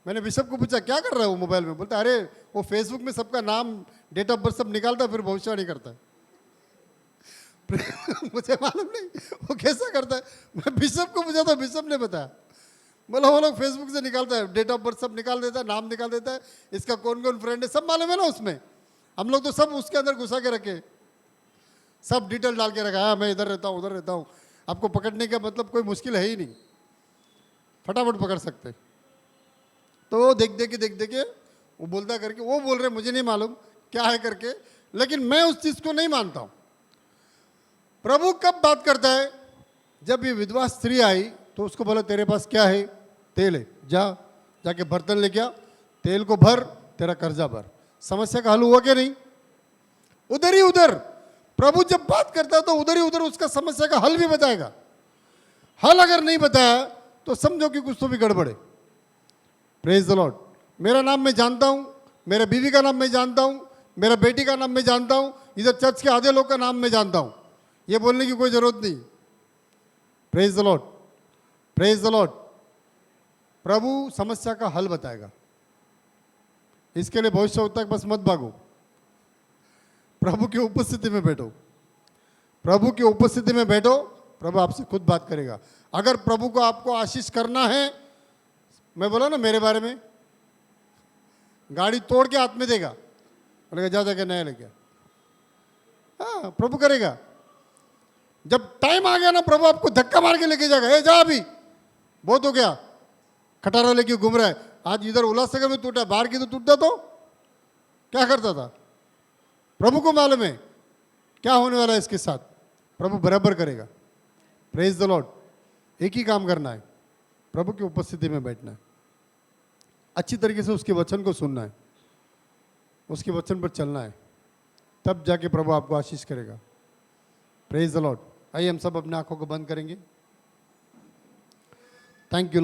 A: मैंने बिशप को पूछा क्या कर रहा है वो मोबाइल में? बोलता अरे वो फेसबुक में सबका नाम, डेट ऑफ बर्थ सब निकालता, फिर भविष्यवाणी करता है। मुझे मालूम नहीं वो कैसा करता है। मैं बिशप को पूछा तो बिशप ने बताया, बोला वो लोग फेसबुक से निकालता है, डेट ऑफ बर्थ सब निकाल देता है, नाम निकाल देता है, इसका कौन कौन फ्रेंड है सब मालूम है ना उसमें। हम लोग तो सब उसके अंदर घुसा के रखे, सब डिटेल डाल के रखा है, मैं इधर रहता हूँ उधर रहता हूँ। आपको पकड़ने का मतलब कोई मुश्किल है ही नहीं, फटाफट पकड़ सकते। तो देख के वो बोलता करके, वो बोल रहे मुझे नहीं मालूम क्या है करके, लेकिन मैं उस चीज़ को नहीं मानता हूँ। प्रभु कब बात करता है? जब ये विधवा स्त्री आई तो उसको बोला तेरे पास क्या है? तेल है, जाके बर्तन लेके आ, तेल को भर, तेरा कर्जा भर। समस्या का हल हुआ क्या नहीं? उधर ही उधर प्रभु जब बात करता है तो उधर ही उधर उसका समस्या का हल भी बताएगा। हल अगर नहीं बताया तो समझो कि कुछ तो भी गड़बड़ है। Praise the Lord. मेरा नाम मैं जानता हूं, मेरे बीवी का नाम मैं जानता हूं, मेरा बेटी का नाम मैं जानता हूं, इधर चर्च के आधे लोग का नाम मैं जानता हूं, ये बोलने की कोई जरूरत नहीं। Praise the Lord, praise the Lord. प्रभु समस्या का हल बताएगा। इसके लिए भविष्यवक्ता के पास मत भागो, प्रभु की उपस्थिति में बैठो। प्रभु की उपस्थिति में बैठो, प्रभु आपसे खुद बात करेगा। अगर प्रभु को आपको आशीष करना है, मैं बोला ना मेरे बारे में, गाड़ी तोड़ के हाथ में देगा, बोलेगा जा जाके नया लेके। हाँ, प्रभु करेगा। जब टाइम आ गया ना, प्रभु आपको धक्का मार के लेके जाएगा। ए जा, अभी बहुत हो गया, खटारा लेके घूम रहा है। आज इधर उल्लासनगर में टूटा, बाहर की तो टूटता तो क्या करता था? प्रभु को मालूम है क्या होने वाला है इसके साथ। प्रभु बराबर करेगा। Praise the Lord. एक ही काम करना है, प्रभु की उपस्थिति में बैठना है, अच्छी तरीके से उसके वचन को सुनना है, उसके वचन पर चलना है, तब जाके प्रभु आपको आशीष करेगा। Praise the Lord. आइए हम सब अपने आंखों को बंद करेंगे। Thank you.